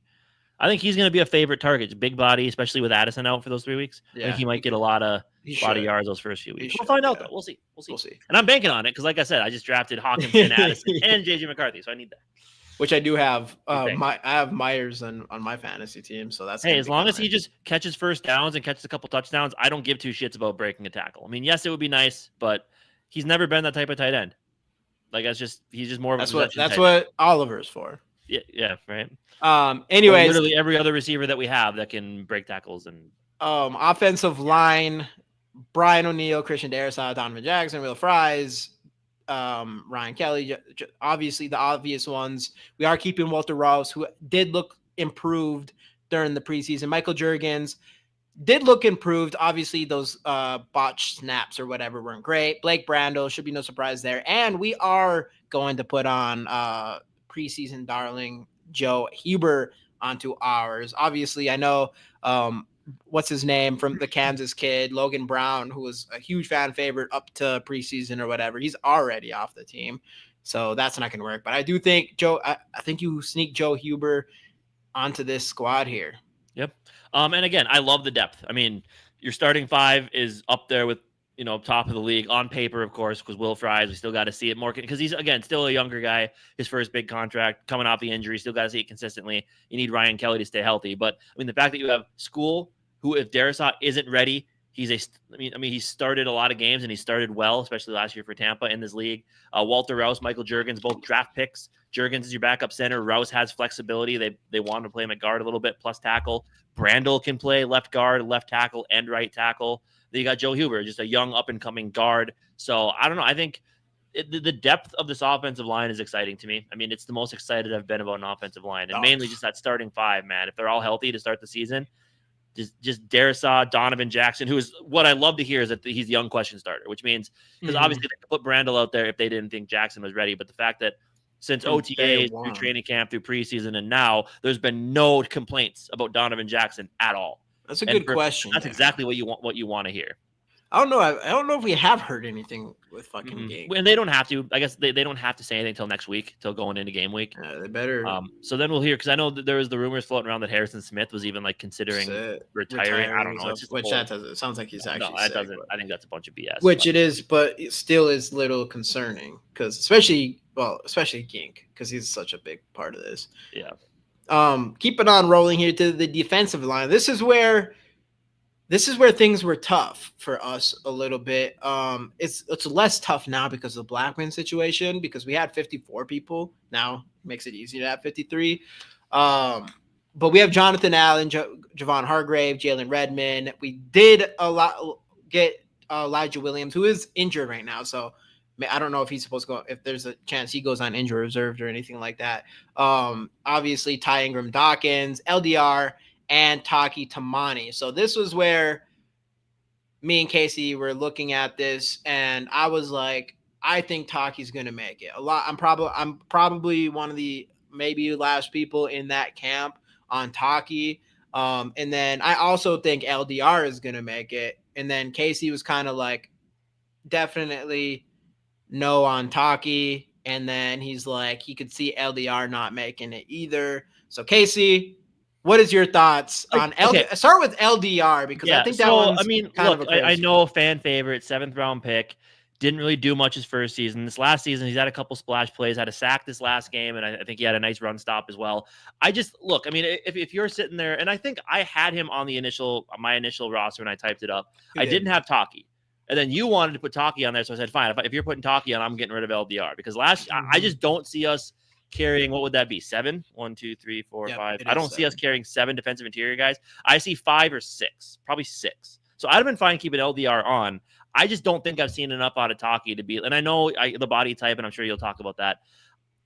I think he's going to be a favorite target. Big body, especially with Addison out for those 3 weeks. Yeah. I think he might get a lot of yards those first few weeks. We'll find out though. We'll see. And I'm banking on it because, like I said, I just drafted Hawkinson, Addison, and JJ McCarthy, so I need that. Which I do have. I have Myers on my fantasy team, so that's as long as he just catches first downs and catches a couple touchdowns, I don't give 2 shits about breaking a tackle. I mean, yes, it would be nice, but he's never been that type of tight end. Like he's just more of that's what Oliver's for. Yeah, right. Anyways, literally every other receiver that we have that can break tackles and offensive line: Brian O'Neill, Christian Darrisaw, Donovan Jackson, Will Fries, Ryan Kelly, obviously the obvious ones. We are keeping Walter Rouse, who did look improved during the preseason. Michael Juergens did look improved. Obviously, those botched snaps or whatever weren't great. Blake Brandel should be no surprise there. And we are going to put on preseason darling Joe Huber onto ours. Obviously, I know what's his name from the Kansas kid, Logan Brown, who was a huge fan favorite up to preseason or whatever. He's already off the team, so that's not going to work. But I do think I think you sneak Joe Huber onto this squad here. Yep. And again, I love the depth. I mean, your starting 5 is up there with, top of the league on paper, of course, because Will Fries, we still got to see it more because he's, again, still a younger guy, his first big contract coming off the injury, still got to see it consistently. You need Ryan Kelly to stay healthy. But I mean, the fact that you have Skol, who, if Darrisaw isn't ready, he started a lot of games and he started well, especially last year for Tampa in this league. Walter Rouse, Michael Juergens, both draft picks. Juergens is your backup center. Rouse has flexibility. They want to play him at guard a little bit, plus tackle. Brandel can play left guard, left tackle, and right tackle. Then you got Joe Huber, just a young up-and-coming guard. So I don't know. I think the depth of this offensive line is exciting to me. I mean, it's the most excited I've been about an offensive line, and mainly just that starting 5, man. If they're all healthy to start the season, just Darrisaw, Donovan Jackson, who is what I love to hear is that he's the young question starter, which means because obviously they could put Brandel out there if they didn't think Jackson was ready. But the fact that since OTAs, through training camp, through preseason, and now there's been no complaints about Donovan Jackson at all. That's a good question. That's exactly what you want to hear. I don't know. I don't know if we have heard anything with fucking Gink. And they don't have to. I guess they don't have to say anything until next week, till going into game week. They better. So then we'll hear, because I know that there was the rumors floating around that Harrison Smith was even like considering retiring. I don't know. It's just which that doesn't. It sounds like he's actually. No, that sick, doesn't. but, I think that's a bunch of BS. which it is, but it still is little concerning because especially Gink because he's such a big part of this. Yeah. Keeping on rolling here to the defensive line. This is where things were tough for us a little bit. It's less tough now because of the Blackman situation, because we had 54 people. Now makes it easier to have 53. But we have Jonathan Allen, Javon Hargrave, Jalen Redmond. We did get Elijah Williams, who is injured right now. So I don't know if he's supposed to go, if there's a chance he goes on injury reserved or anything like that. Obviously, Ty Ingram Dawkins, LDR, and Taki Tamani. So this was where me and Casey were looking at this, and I was like, I think Taki's going to make it. I'm probably one of the maybe last people in that camp on Taki. And then I also think LDR is going to make it. And then Casey was kind of like, definitely no on Taki. And then he's like, he could see LDR not making it either. So Casey, what is your thoughts on LDR? Okay. Start with LDR because I think that one's kind of a I know fan favorite, 7th round pick. Didn't really do much his first season. This last season, he's had a couple splash plays, had a sack this last game, and I think he had a nice run stop as well. If you're sitting there, and I think I had him on my initial roster when I typed it up. I didn't have Taki. And then you wanted to put Taki on there, so I said, fine. If you're putting Taki on, I'm getting rid of LDR. Because I just don't see us carrying, what would that be, 7? 1, 2, 3, 4, 5. I don't see us carrying 7 defensive interior guys. I see 5 or 6, probably 6. So I'd have been fine keeping LDR on. I just don't think I've seen enough out of Taki to be, and I know the body type, and I'm sure you'll talk about that.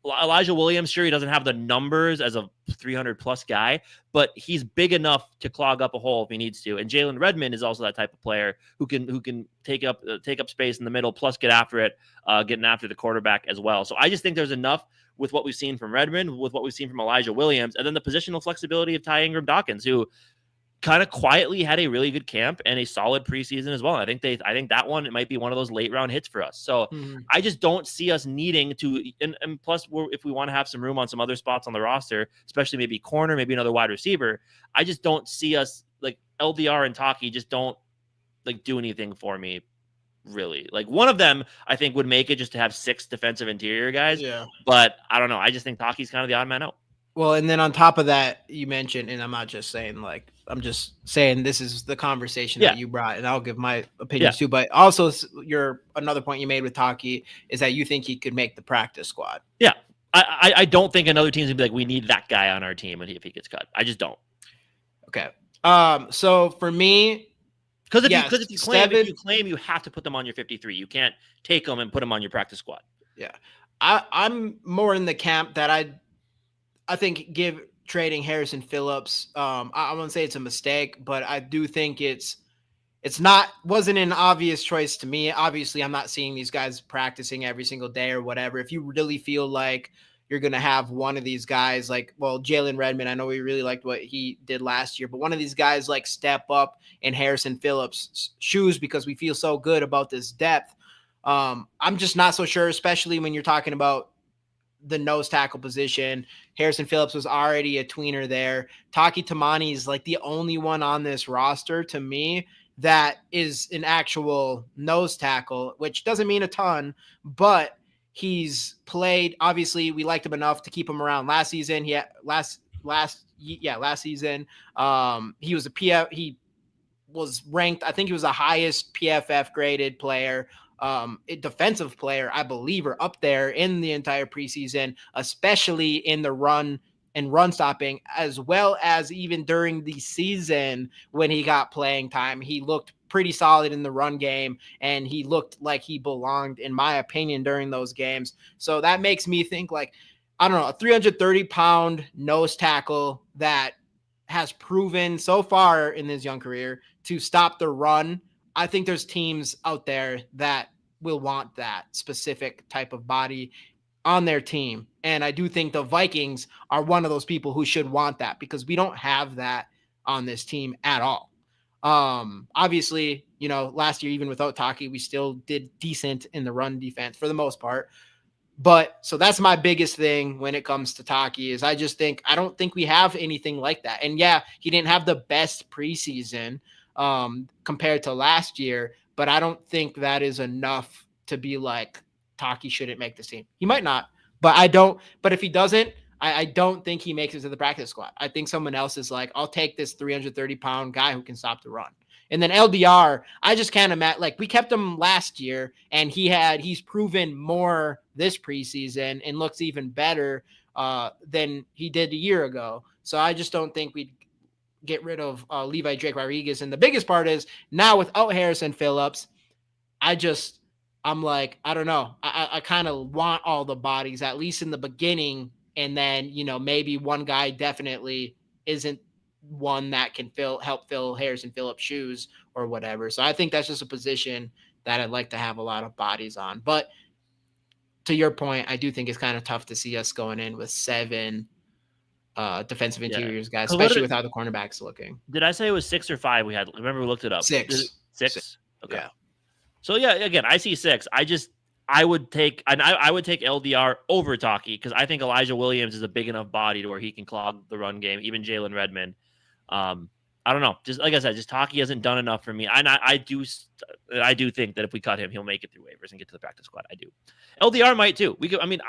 Elijah Williams, sure, he doesn't have the numbers as a 300-plus guy, but he's big enough to clog up a hole if he needs to. And Jalen Redmond is also that type of player who can take up space in the middle, plus get after it, getting after the quarterback as well. So I just think there's enough with what we've seen from Redmond, with what we've seen from Elijah Williams, and then the positional flexibility of Ty Ingram Dawkins, who kind of quietly had a really good camp and a solid preseason as well. I think that one, it might be one of those late round hits for us. So I just don't see us needing to, and plus if we want to have some room on some other spots on the roster, especially maybe corner, maybe another wide receiver, I just don't see us, like, LDR and Taki just don't like do anything for me. Really, like, one of them I think would make it just to have 6 defensive interior guys. Yeah. But I don't know. I just think Taki's kind of the odd man out. Well, and then on top of that, you mentioned, and I'm not just saying, like, I'm just saying this is the conversation that you brought, and I'll give my opinions too. But also, another point you made with Taki is that you think he could make the practice squad. Yeah, I don't think another team's gonna be like, we need that guy on our team if he gets cut. I just don't. Okay. So for me, because if you claim you have to put them on your 53, you can't take them and put them on your practice squad. Yeah, I'm more in the camp that I think trading Harrison Phillips. I won't say it's a mistake, but I do think wasn't an obvious choice to me. Obviously, I'm not seeing these guys practicing every single day or whatever. If you really feel like you're going to have one of these guys, like, well, Jalen Redmond, I know we really liked what he did last year, but one of these guys like step up in Harrison Phillips' shoes because we feel so good about this depth. I'm just not so sure, especially when you're talking about the nose tackle position. Harrison Phillips was already a tweener there. Taki Tamani is like the only one on this roster to me that is an actual nose tackle, which doesn't mean a ton, but he's played. Obviously, we liked him enough to keep him around last season. Last season. He was a PF. He was ranked. I think he was the highest PFF graded player. A defensive player, I believe, are up there in the entire preseason, especially in the run and run stopping, as well as even during the season when he got playing time. He looked pretty solid in the run game, and he looked like he belonged, in my opinion, during those games. So that makes me think, like, I don't know, a 330-pound nose tackle that has proven so far in his young career to stop the run. I think there's teams out there that will want that specific type of body on their team. And I do think the Vikings are one of those people who should want that because we don't have that on this team at all. Obviously, last year, even without Taki, we still did decent in the run defense for the most part. But so that's my biggest thing when it comes to Taki is I don't think we have anything like that. And yeah, he didn't have the best preseason compared to last year, but I don't think that is enough to be like Taki shouldn't make the team. He might not, but I don't. But if he doesn't, I don't think he makes it to the practice squad. I think someone else is like, I'll take this 330-pound guy who can stop the run. And then LDR, I just can't imagine. Like, we kept him last year, and he's proven more this preseason and looks even better than he did a year ago. So I just don't think we'd get rid of Levi Drake Rodriguez. And the biggest part is now without Harrison Phillips, I'm like, I don't know. I kind of want all the bodies, at least in the beginning. And then, maybe one guy definitely isn't one that can help fill Harrison Phillips' shoes or whatever. So I think that's just a position that I'd like to have a lot of bodies on. But to your point, I do think it's kind of tough to see us going in with 7 defensive interiors guys, especially with how the cornerbacks looking. Did I say it was 6 or 5? Remember we looked it up. 6. 6? Okay. Yeah. So yeah, again, I see 6. I would take LDR over Taki because I think Elijah Williams is a big enough body to where he can clog the run game. Even Jalen Redmond. I don't know. Just like I said, Taki hasn't done enough for me. I do think that if we cut him, he'll make it through waivers and get to the practice squad. I do. LDR might too.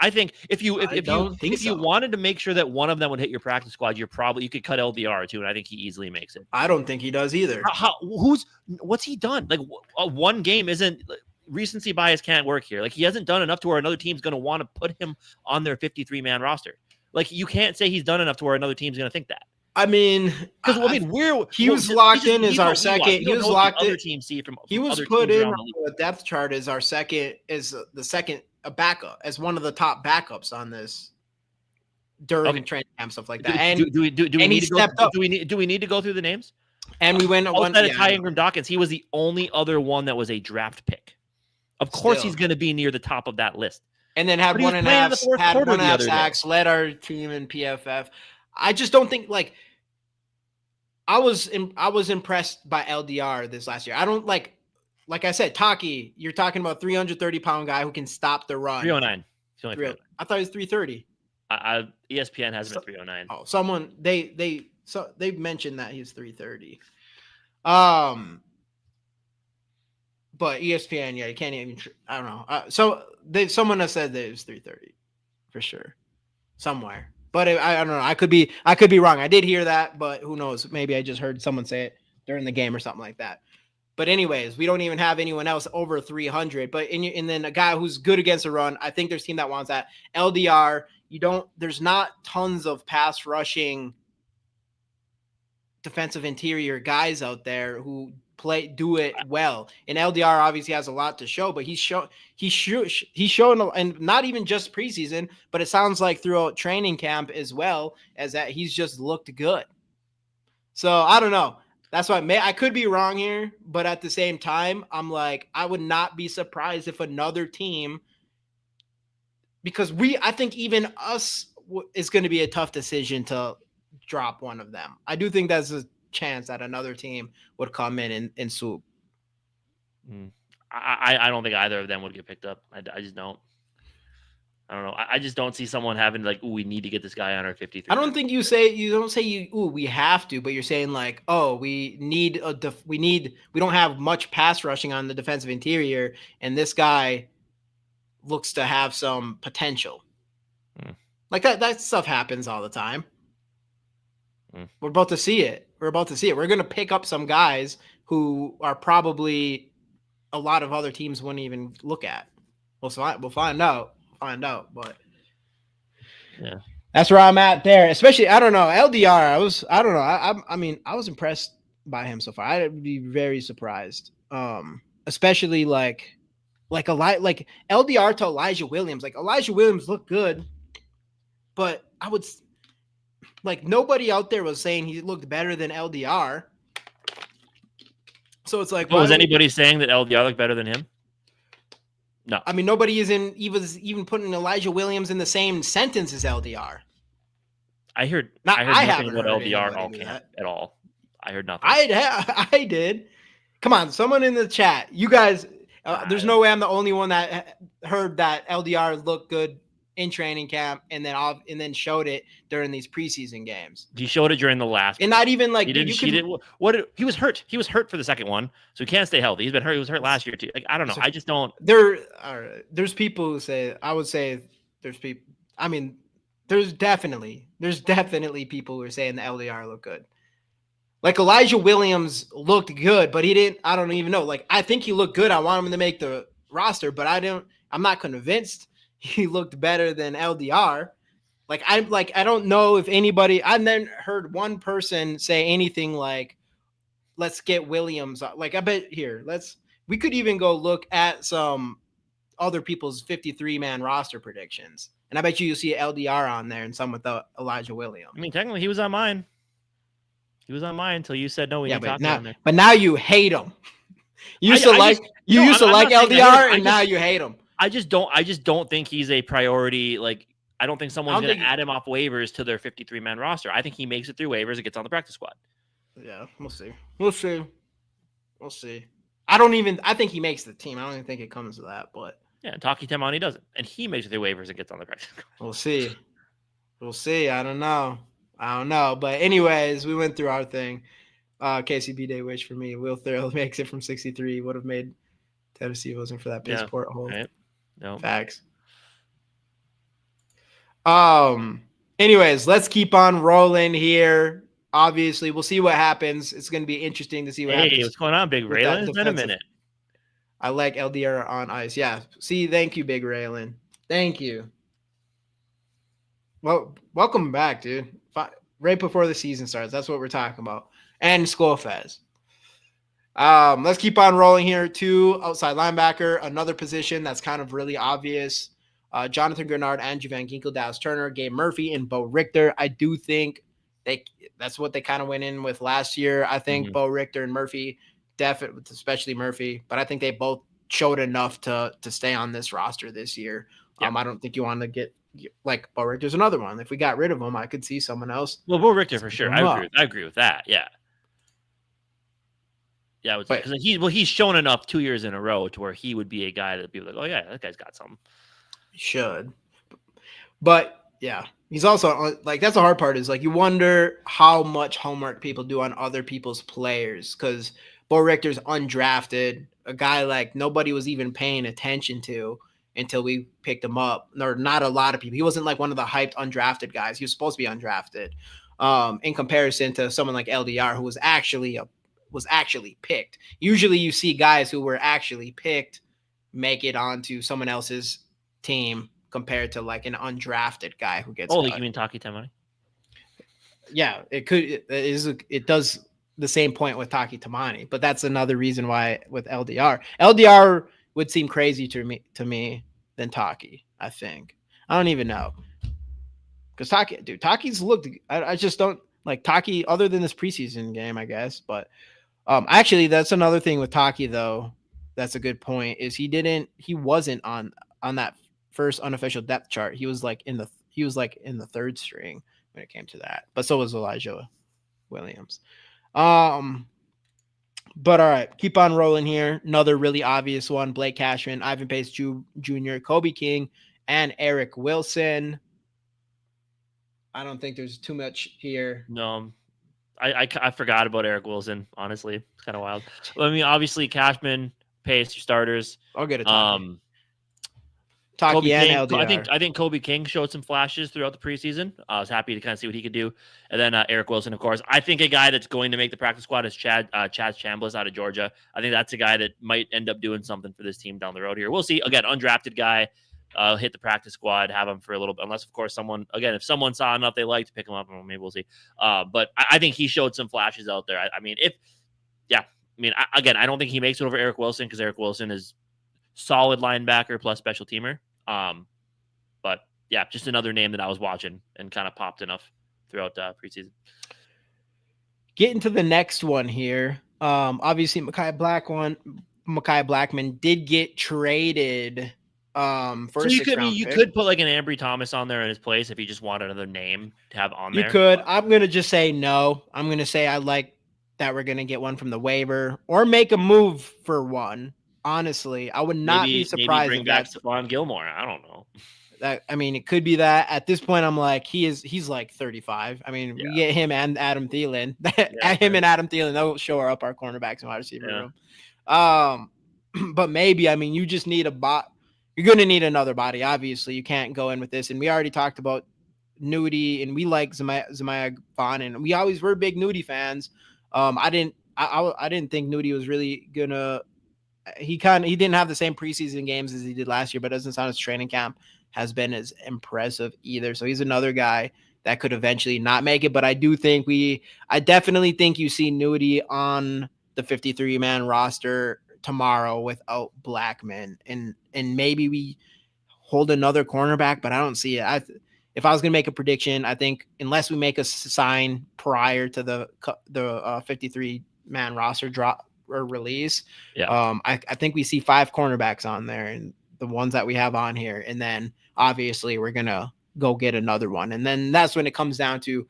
I think if you wanted to make sure that one of them would hit your practice squad, you could cut LDR too, and I think he easily makes it. I don't think he does either. What's he done? Like one game isn't. Recency bias can't work here. Like he hasn't done enough to where another team's going to want to put him on their 53-man roster. Like you can't say he's done enough to where another team's going to think that. I mean, he was locked in as our second. He was locked in. He was put in on the depth chart as our second, as the second a backup, as one of the top backups on this during training camp, stuff like that. And do we need to step up? Do we need to go through the names? And we went one. Ty Ingram Dawkins. He was the only other one that was a draft pick. Of course, he's going to be near the top of that list. And then had 1.5 sacks, led our team in PFF. I just don't think I was impressed by LDR this last year. I don't like I said, Taki, you're talking about 330-pound guy who can stop the run. 309. He's only 309. I thought he was 330. ESPN has him at 309. Oh, someone they mentioned that he's 330. But ESPN, yeah, you can't even. I don't know. Someone has said that it was 330 for sure, somewhere. But I don't know. I could be wrong. I did hear that, but who knows? Maybe I just heard someone say it during the game or something like that. But anyways, we don't even have anyone else over 300. But and then a guy who's good against the run. I think there's a team that wants that. LDR. There's not tons of pass rushing defensive interior guys out there who do it well. And LDR obviously has a lot to show, but he's shown, and not even just preseason, but it sounds like throughout training camp as well, as that he's just looked good. So I don't know. That's why I could be wrong here, but at the same time, I'm like, I would not be surprised if another team, because I think even us is going to be a tough decision to drop one of them. I do think that's a chance that another team would come in and swoop. I don't think either of them would get picked up. I just don't. I don't know. I just don't see someone having like, "Ooh, we need to get this guy on our 53." I don't think you don't say we have to, but you're saying like, "Oh, we don't have much pass rushing on the defensive interior, and this guy looks to have some potential." Like that stuff happens all the time. We're about to see it. We're going to pick up some guys who are probably a lot of other teams wouldn't even look at. We'll find out. But yeah, that's where I'm at there. Especially, I don't know, LDR. I was impressed by him so far. I'd be very surprised. Especially like LDR to Elijah Williams. Like Elijah Williams looked good, but I would. Like nobody out there was saying he looked better than LDR. So it's like, was anybody saying that LDR looked better than him? No. I mean, nobody was even putting Elijah Williams in the same sentence as LDR. I heard nothing about LDR all camp at all. I heard nothing. I did. Come on, someone in the chat. You guys, there's no way I'm the only one that heard that LDR looked good in training camp and then showed it during these preseason games. He showed it during the last, and not even like he didn't. He was hurt. He was hurt for the second one, so he can't stay healthy. He's been hurt. He was hurt last year too. Like I don't know. I just don't. There's people who say. I would say there's people. I mean, there's definitely people who are saying the LDR look good. Like Elijah Williams looked good, but he didn't. I don't even know. Like I think he looked good. I want him to make the roster, but I'm not convinced he looked better than LDR. I don't know if anybody. I then heard one person say anything like, "Let's get Williams." Like I bet we could even go look at some other people's 53-man roster predictions, and I bet you'll see LDR on there and some with Elijah Williams. I mean, technically, he was on mine. He was on mine until you said no. But now you hate him. You used to like LDR, and now you hate him. I just don't think he's a priority. Like I don't think someone's going to add him off waivers to their 53-man roster. I think he makes it through waivers and gets on the practice squad. Yeah, we'll see. I think he makes the team. I don't even think it comes to that, but yeah, and Taki Taimani doesn't, and he makes it through waivers and gets on the practice squad. We'll see. I don't know. But anyways, we went through our thing. KCB Day wish for me. Will Thurl makes it from 63. Would have made Tennessee if it wasn't for that base port hole. Right. No. Facts. Anyways, let's keep on rolling here. Obviously, we'll see what happens. It's going to be interesting to see what happens. Hey, what's going on, Big Raylan? It's been a minute. I like LDR on ice. Yeah. See, thank you, Big Raylan. Thank you. Well, welcome back, dude. Right before the season starts. That's what we're talking about. And Skol Fez. Let's keep on rolling here. 2 outside linebacker, another position that's kind of really obvious. Jonathan Grenard, Andrew Van Ginkel, Dallas Turner, Gabe Murphy, and Bo Richter. I do think that's what they kind of went in with last year. I think Bo Richter and Murphy, definitely, especially Murphy, but I think they both showed enough to stay on this roster this year. Yeah. I don't think you want to get like Bo Richter's another one. If we got rid of him, I could see someone else. Well, Bo Richter for sure. I agree with that. Yeah. Yeah, because he's shown enough 2 years in a row to where he would be a guy that people are like, oh yeah, that guy's got something. He should, but yeah, he's also like that's the hard part is like you wonder how much homework people do on other people's players because Bo Richter's undrafted, a guy like nobody was even paying attention to until we picked him up. Or not a lot of people. He wasn't like one of the hyped undrafted guys. He was supposed to be undrafted. In comparison to someone like LDR who was actually picked. Usually you see guys who were actually picked make it onto someone else's team compared to like an undrafted guy who gets you mean Taki Taimani? Yeah, it does the same point with Taki Taimani, but that's another reason why with LDR would seem crazy to me than Taki, I think. I don't even know. Because Taki's looked I just don't like Taki other than this preseason game, I guess. But actually that's another thing with Taki though. That's a good point. Is he wasn't on that first unofficial depth chart. He was like in the third string when it came to that. But so was Elijah Williams. But all right, keep on rolling here. Another really obvious one: Blake Cashman, Ivan Pace Jr., Kobe King, and Eric Wilson. I don't think there's too much here. No, I forgot about Eric Wilson. Honestly, it's kind of wild. I mean, obviously Cashman, Pace, your starters. I'll get it. Taki and LDR. I think Kobe King showed some flashes throughout the preseason. I was happy to kind of see what he could do. And then Eric Wilson, of course. I think a guy that's going to make the practice squad is Chaz Chambliss out of Georgia. I think that's a guy that might end up doing something for this team down the road here. We'll see. Again, undrafted guy. Hit the practice squad, have him for a little bit. Unless, of course, if someone saw enough they liked to pick him up, maybe we'll see. But I think he showed some flashes out there. I don't think he makes it over Eric Wilson because Eric Wilson is solid linebacker plus special teamer. But yeah, just another name that I was watching and kind of popped enough throughout preseason. Getting to the next one here. Obviously Mekhi Blackman did get traded. So you could put like an Ambry Thomas on there in his place if you just want another name to have on there. You could. I'm gonna just say no. I'm gonna say I like that we're gonna get one from the waiver or make a move for one. Honestly, I would not be Maybe surprised bring if back that's Stephon Gilmore. I don't know. that. I mean, it could be that. At this point, I'm like, he's like 35. I mean, Yeah. we get him and Adam Thielen. Yeah. At him and Adam Thielen, they'll shore up our cornerbacks and wide receiver Yeah. room. But maybe, I mean, you just need a bot. You're going to need another body. Obviously, you can't go in with this. And we already talked about Nudie, and we like Zemiah Vaughn, and we always were big Nudie fans. I didn't think Nudie was really gonna. He didn't have the same preseason games as he did last year, but it doesn't sound his training camp has been as impressive either. So he's another guy that could eventually not make it. But I definitely think you see Nudie on the 53-man roster tomorrow without Blackman, and maybe we hold another cornerback, but I don't see it. If I was going to make a prediction, I think unless we make a sign prior to the 53-man roster drop or release, I think we see 5 cornerbacks on there, and the ones that we have on here, and then obviously we're going to go get another one, and then that's when it comes down to,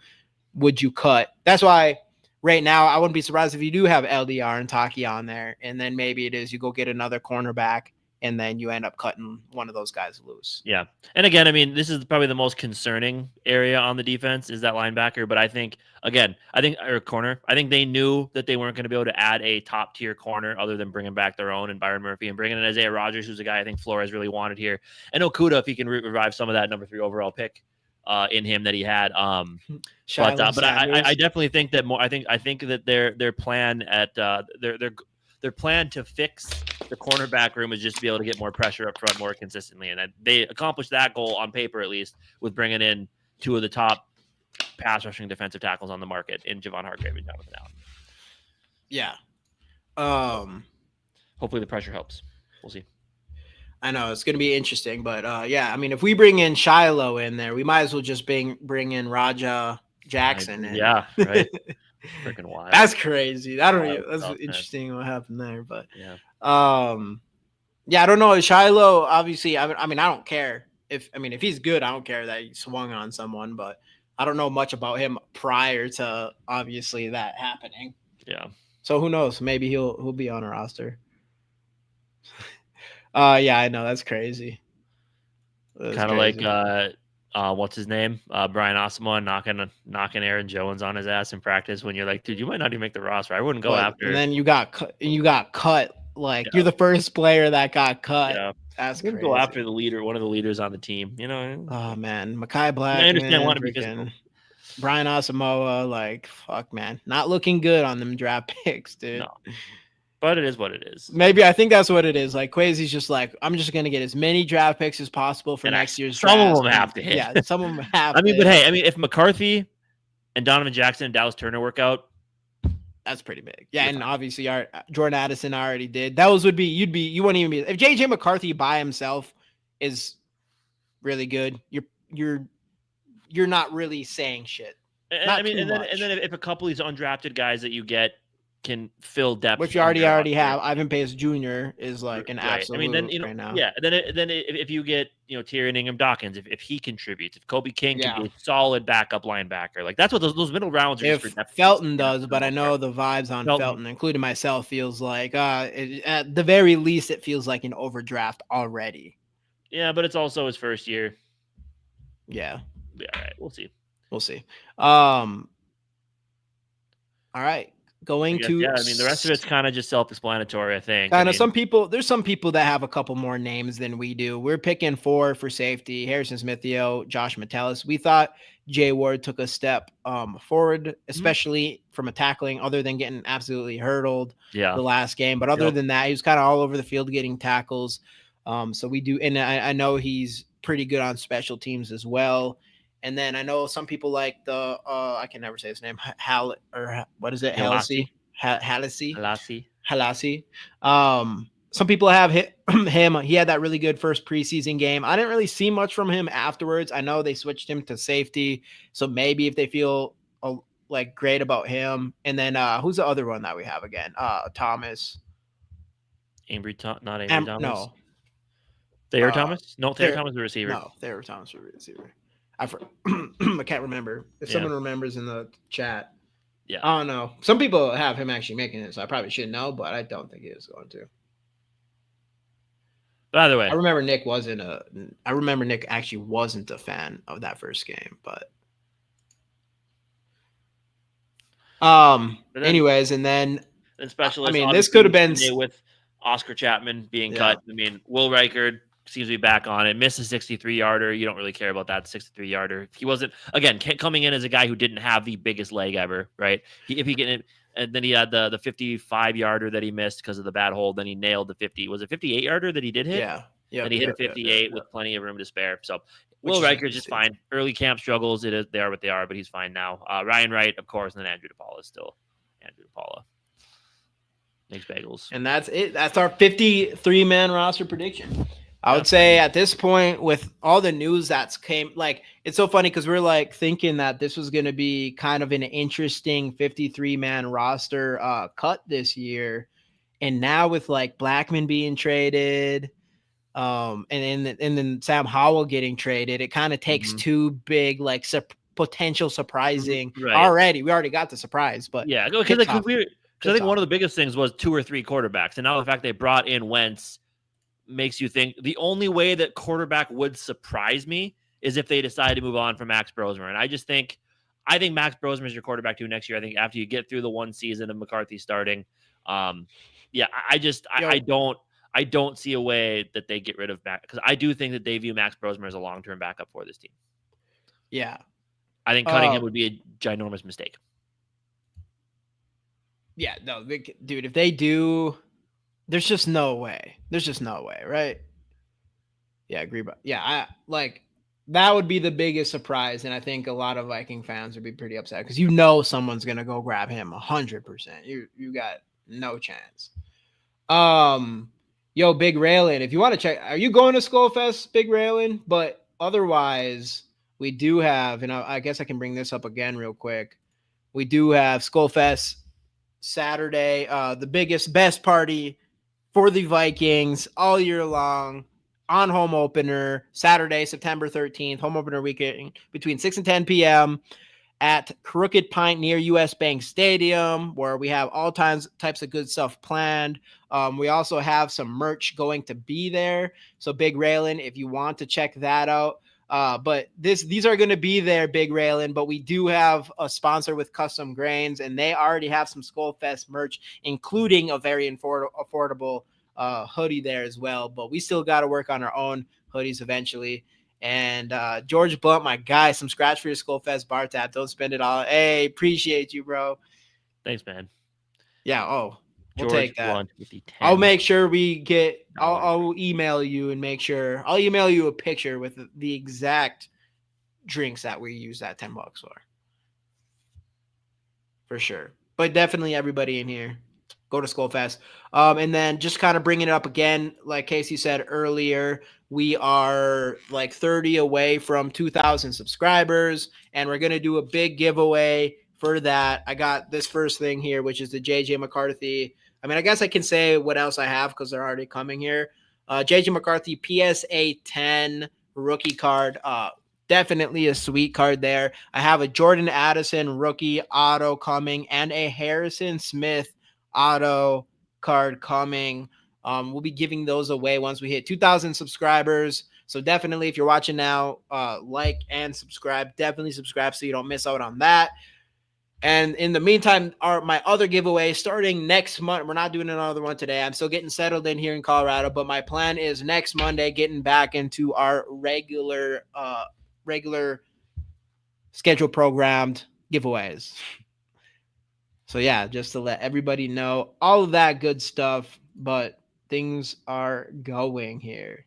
would you cut? That's why right now I wouldn't be surprised if you do have LDR and Taki on there, and then maybe it is you go get another cornerback, and then you end up cutting one of those guys loose. Yeah. And again, I mean, this is probably the most concerning area on the defense is that linebacker. But I think, or corner, I think they knew that they weren't going to be able to add a top tier corner other than bringing back their own and Byron Murphy and bringing in Isaiah Rodgers, who's a guy I think Flores really wanted here. And Okuda, if he can revive some of that number 3 overall pick in him that he had. But I definitely think that more. I think that their plan at their plan to fix the cornerback room is just to be able to get more pressure up front more consistently, and they accomplished that goal on paper at least with bringing in 2 of the top pass rushing defensive tackles on the market in Javon Hargrave and Jonathan Allen. Yeah. Hopefully the pressure helps. We'll see. I know it's going to be interesting, but yeah, I mean, if we bring in Shiloh in there, we might as well just bring in Raja Jackson. Yeah, right. Freaking wild. That's crazy. That's interesting what happened there, but yeah, I don't know. Shiloh, obviously, I mean, I don't care if he's good, I don't care that he swung on someone, but I don't know much about him prior to obviously that happening. Yeah. So who knows? Maybe he'll be on a roster. Yeah, I know, that's crazy. Kind of like what's his name? Brian Asamoah knocking Aaron Jones on his ass in practice when you're like, dude, you might not even make the roster. I wouldn't go after. And then you got cut. Like you're the first player that got cut. Yeah. That's crazy. Go after the leader, one of the leaders on the team. You know. Oh man, Mekhi Blackman. I understand wanting to be physical. Brian Asamoah, like fuck, man, not looking good on them draft picks, dude. No. But it is what it is. Maybe I think that's what it is. Like Quasi's just like, I'm just gonna get as many draft picks as possible for next year's draft. Some of them have to hit. Yeah, some of them have. But hey, if McCarthy and Donovan Jackson and Dallas Turner work out, that's pretty big. Yeah, and obviously Jordan Addison already did. You wouldn't even be if JJ McCarthy by himself is really good. You're not really saying shit. And then if a couple of these undrafted guys that you get can fill depth, which you already have. Ivan Pace Jr. is like an absolute. Then right now. Yeah. Then if you get Tyrion Ingham Dawkins, if he contributes, if Kobe King can be a solid backup linebacker, like that's what those middle rounds are. If Felton does, but I know the vibes on Felton, including myself, feels like at the very least it feels like an overdraft already. Yeah, but it's also his first year. Yeah. Yeah. All right. We'll see. All right. The rest of it's kind of just self-explanatory, I think. There's some people that have a couple more names than we do. We're picking 4 for safety: Harrison Smithio, Josh Metellus. We thought Jay Ward took a step forward, especially from a tackling, other than getting absolutely hurdled the last game. But other than that, he was kind of all over the field getting tackles. So we do, and I know he's pretty good on special teams as well. And then I know some people like the I can never say his name. Halassi. Some people have him. He had that really good first preseason game. I didn't really see much from him afterwards. I know they switched him to safety, so maybe if they feel like great about him. And then who's the other one that we have again? Thomas. Not Avery Thomas. No. Thayer Thomas? No, Thayer Thomas is the receiver. No, Thayer Thomas is the receiver. I can't remember. If someone remembers in the chat, Yeah. I don't know. Some people have him actually making it, so I probably should know, but I don't think he is going to. But either way, I remember Nick actually wasn't a fan of that first game, but but then anyways, and then I specialists, mean, this obviously, could have we been today with Oscar Chapman being yeah. cut. I mean, Will Reichard seems to be back on it. Missed a 63-yarder. You don't really care about that 63-yarder. He wasn't, again, coming in as a guy who didn't have the biggest leg ever, right? If he get, and then he had the 55-yarder that he missed because of the bad hold. Then he nailed the 50. Was it 58-yarder that he did hit? Yeah. Then Yep, he hit a yep, yep, yep, 58 yep. with plenty of room to spare. So Which Will is Reichard's just nasty. fine. Early camp struggles. They are what they are, but he's fine now. Ryan Wright, of course, and then Andrew DePaula is still Andrew DePaula. Makes bagels. And that's it. That's our 53-man roster prediction. I would say at this point, with all the news that's came, like, it's so funny because we're like thinking that this was going to be kind of an interesting 53-man roster cut this year. And now with like Blackman being traded, and then Sam Howell getting traded, it kind of takes two big like potential surprising. Right. We already got the surprise, but yeah, because I think one of the biggest things was 2 or 3 quarterbacks, and now the fact they brought in Wentz makes you think the only way that quarterback would surprise me is if they decide to move on from Max Brosmer. And I think Max Brosmer is your quarterback too next year. I think after you get through the one season of McCarthy starting, yeah, I don't see a way that they get rid of Max, because I do think that they view Max Brosmer as a long-term backup for this team. Yeah. I think cutting him would be a ginormous mistake. Yeah, no, dude, if they do, there's just no way. Right? Yeah, agree. But yeah, I like that would be the biggest surprise, and I think a lot of Viking fans would be pretty upset because someone's gonna go grab him 100%. You got no chance. Yo, Big Raylin, if you want to check, are you going to Skol Fest, Big Raylin? But otherwise, we do have, and I guess I can bring this up again real quick. We do have Skol Fest Saturday, the best party for the Vikings all year long on home opener, Saturday, September 13th, home opener weekend between 6 and 10 p.m. at Crooked Pint near US Bank Stadium, where we have all types of good stuff planned. We also have some merch going to be there. So Big Raylin, if you want to check that out. But these are going to be there, Big Raylin, but we do have a sponsor with Custom Grains, and they already have some Skol Fest merch, including a very affordable hoodie there as well. But we still got to work on our own hoodies eventually. And George Blunt, my guy, some scratch for your Skol Fest bar tab. Don't spend it all. Hey, appreciate you, bro. Thanks, man. Yeah. Oh, we'll George take that. Blunt with the 10. I'll make sure we get. I'll email you and make sure. I'll email you a picture with the exact drinks that we use that $10 for sure. But definitely everybody in here, go to Skol Fest. And then just kind of bringing it up again, like Casey said earlier, we are like 30 away from 2,000 subscribers, and we're going to do a big giveaway for that. I got this first thing here, which is the JJ McCarthy. I mean, I guess I can say what else I have because they're already coming here. JJ McCarthy PSA 10 rookie card. Definitely a sweet card there. I have a Jordan Addison rookie auto coming and a Harrison Smith auto card coming. We'll be giving those away once we hit 2,000 subscribers. So definitely, if you're watching now, like and subscribe. Definitely subscribe so you don't miss out on that. And in the meantime, my other giveaway starting next month. We're not doing another one today. I'm still getting settled in here in Colorado, but my plan is next Monday getting back into our regular schedule programmed giveaways. So yeah, just to let everybody know all of that good stuff, but things are going here.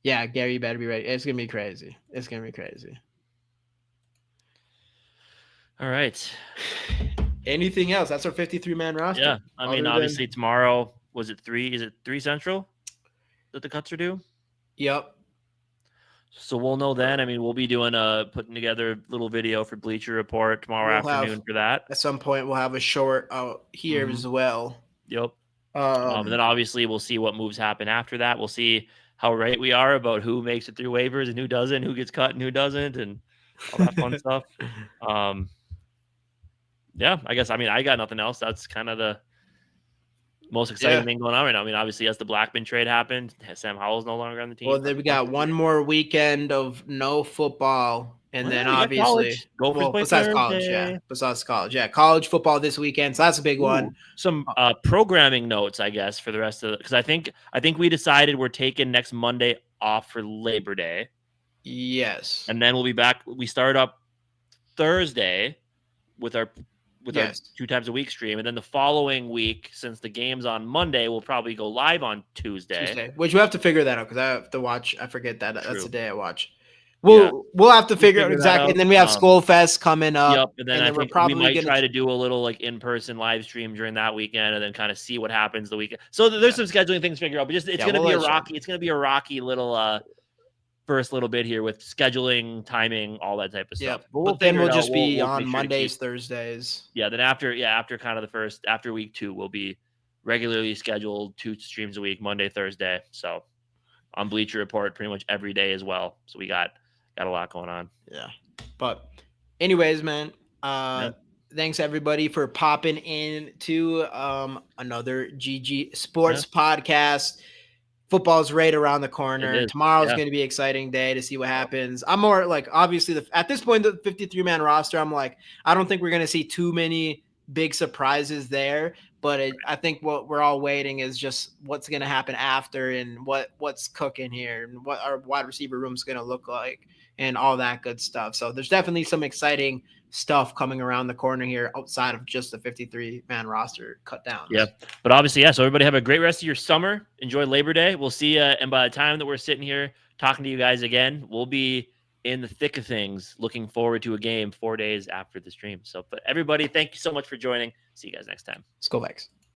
Yeah, Gary, you better be ready. It's going to be crazy. All right. Anything else? That's our 53-man roster. Yeah. I mean, obviously tomorrow, was it 3? Is it 3 Central that the cuts are due? Yep. So we'll know then. I mean, we'll be doing putting together a little video for Bleacher Report tomorrow afternoon for that. At some point, we'll have a short out here as well. Yep. And then obviously we'll see what moves happen after that. We'll see how right we are about who makes it through waivers and who doesn't, who gets cut and who doesn't, and all that fun stuff. yeah, I guess. I mean, I got nothing else. That's kind of the most exciting thing going on right now. I mean, obviously, as the Blackman trade happened, Sam Howell's no longer on the team. Well, then we got one more weekend of no football, and then We got obviously, college. Gophers play besides college, Thursday. besides college, college football this weekend, so that's a big one. Some programming notes, I guess, for the rest of because I think we decided we're taking next Monday off for Labor Day. Yes, and then we'll be back. We start up Thursday with our 2 times a week stream, and then the following week, since the game's on Monday, we'll probably go live on Tuesday. Which we have to figure that out because I have to watch. I forget that that's the day I watch. We'll have to figure out exactly, and then we have Skol Fest coming up. Yep, and then I think we might try to do a little like in-person live stream during that weekend, and then kind of see what happens the weekend. So there's some scheduling things to figure out, but it's going to be a rocky. It's going to be a rocky little first little bit here with scheduling, timing, all that type of stuff. But then we'll just be on Mondays, Thursdays. Yeah, then after kind of after week 2, we'll be regularly scheduled 2 streams a week, Monday, Thursday. So on Bleacher Report pretty much every day as well. So we got a lot going on. Yeah. But anyways, man, thanks everybody for popping in to another GG Sports podcast. Football's right around the corner. Tomorrow's going to be an exciting day to see what happens. I'm more like, obviously, at this point, the 53-man roster, I'm like, I don't think we're going to see too many big surprises there. But I think what we're all waiting is just what's going to happen after and what's cooking here and what our wide receiver room is going to look like and all that good stuff. So there's definitely some exciting stuff coming around the corner here outside of just the 53-man roster cut down. Yeah. But obviously, so everybody have a great rest of your summer. Enjoy Labor Day. We'll see you. And by the time that we're sitting here talking to you guys again, we'll be in the thick of things, looking forward to a game 4 days after the stream. So, but everybody, thank you so much for joining. See you guys next time. Skol Vikings.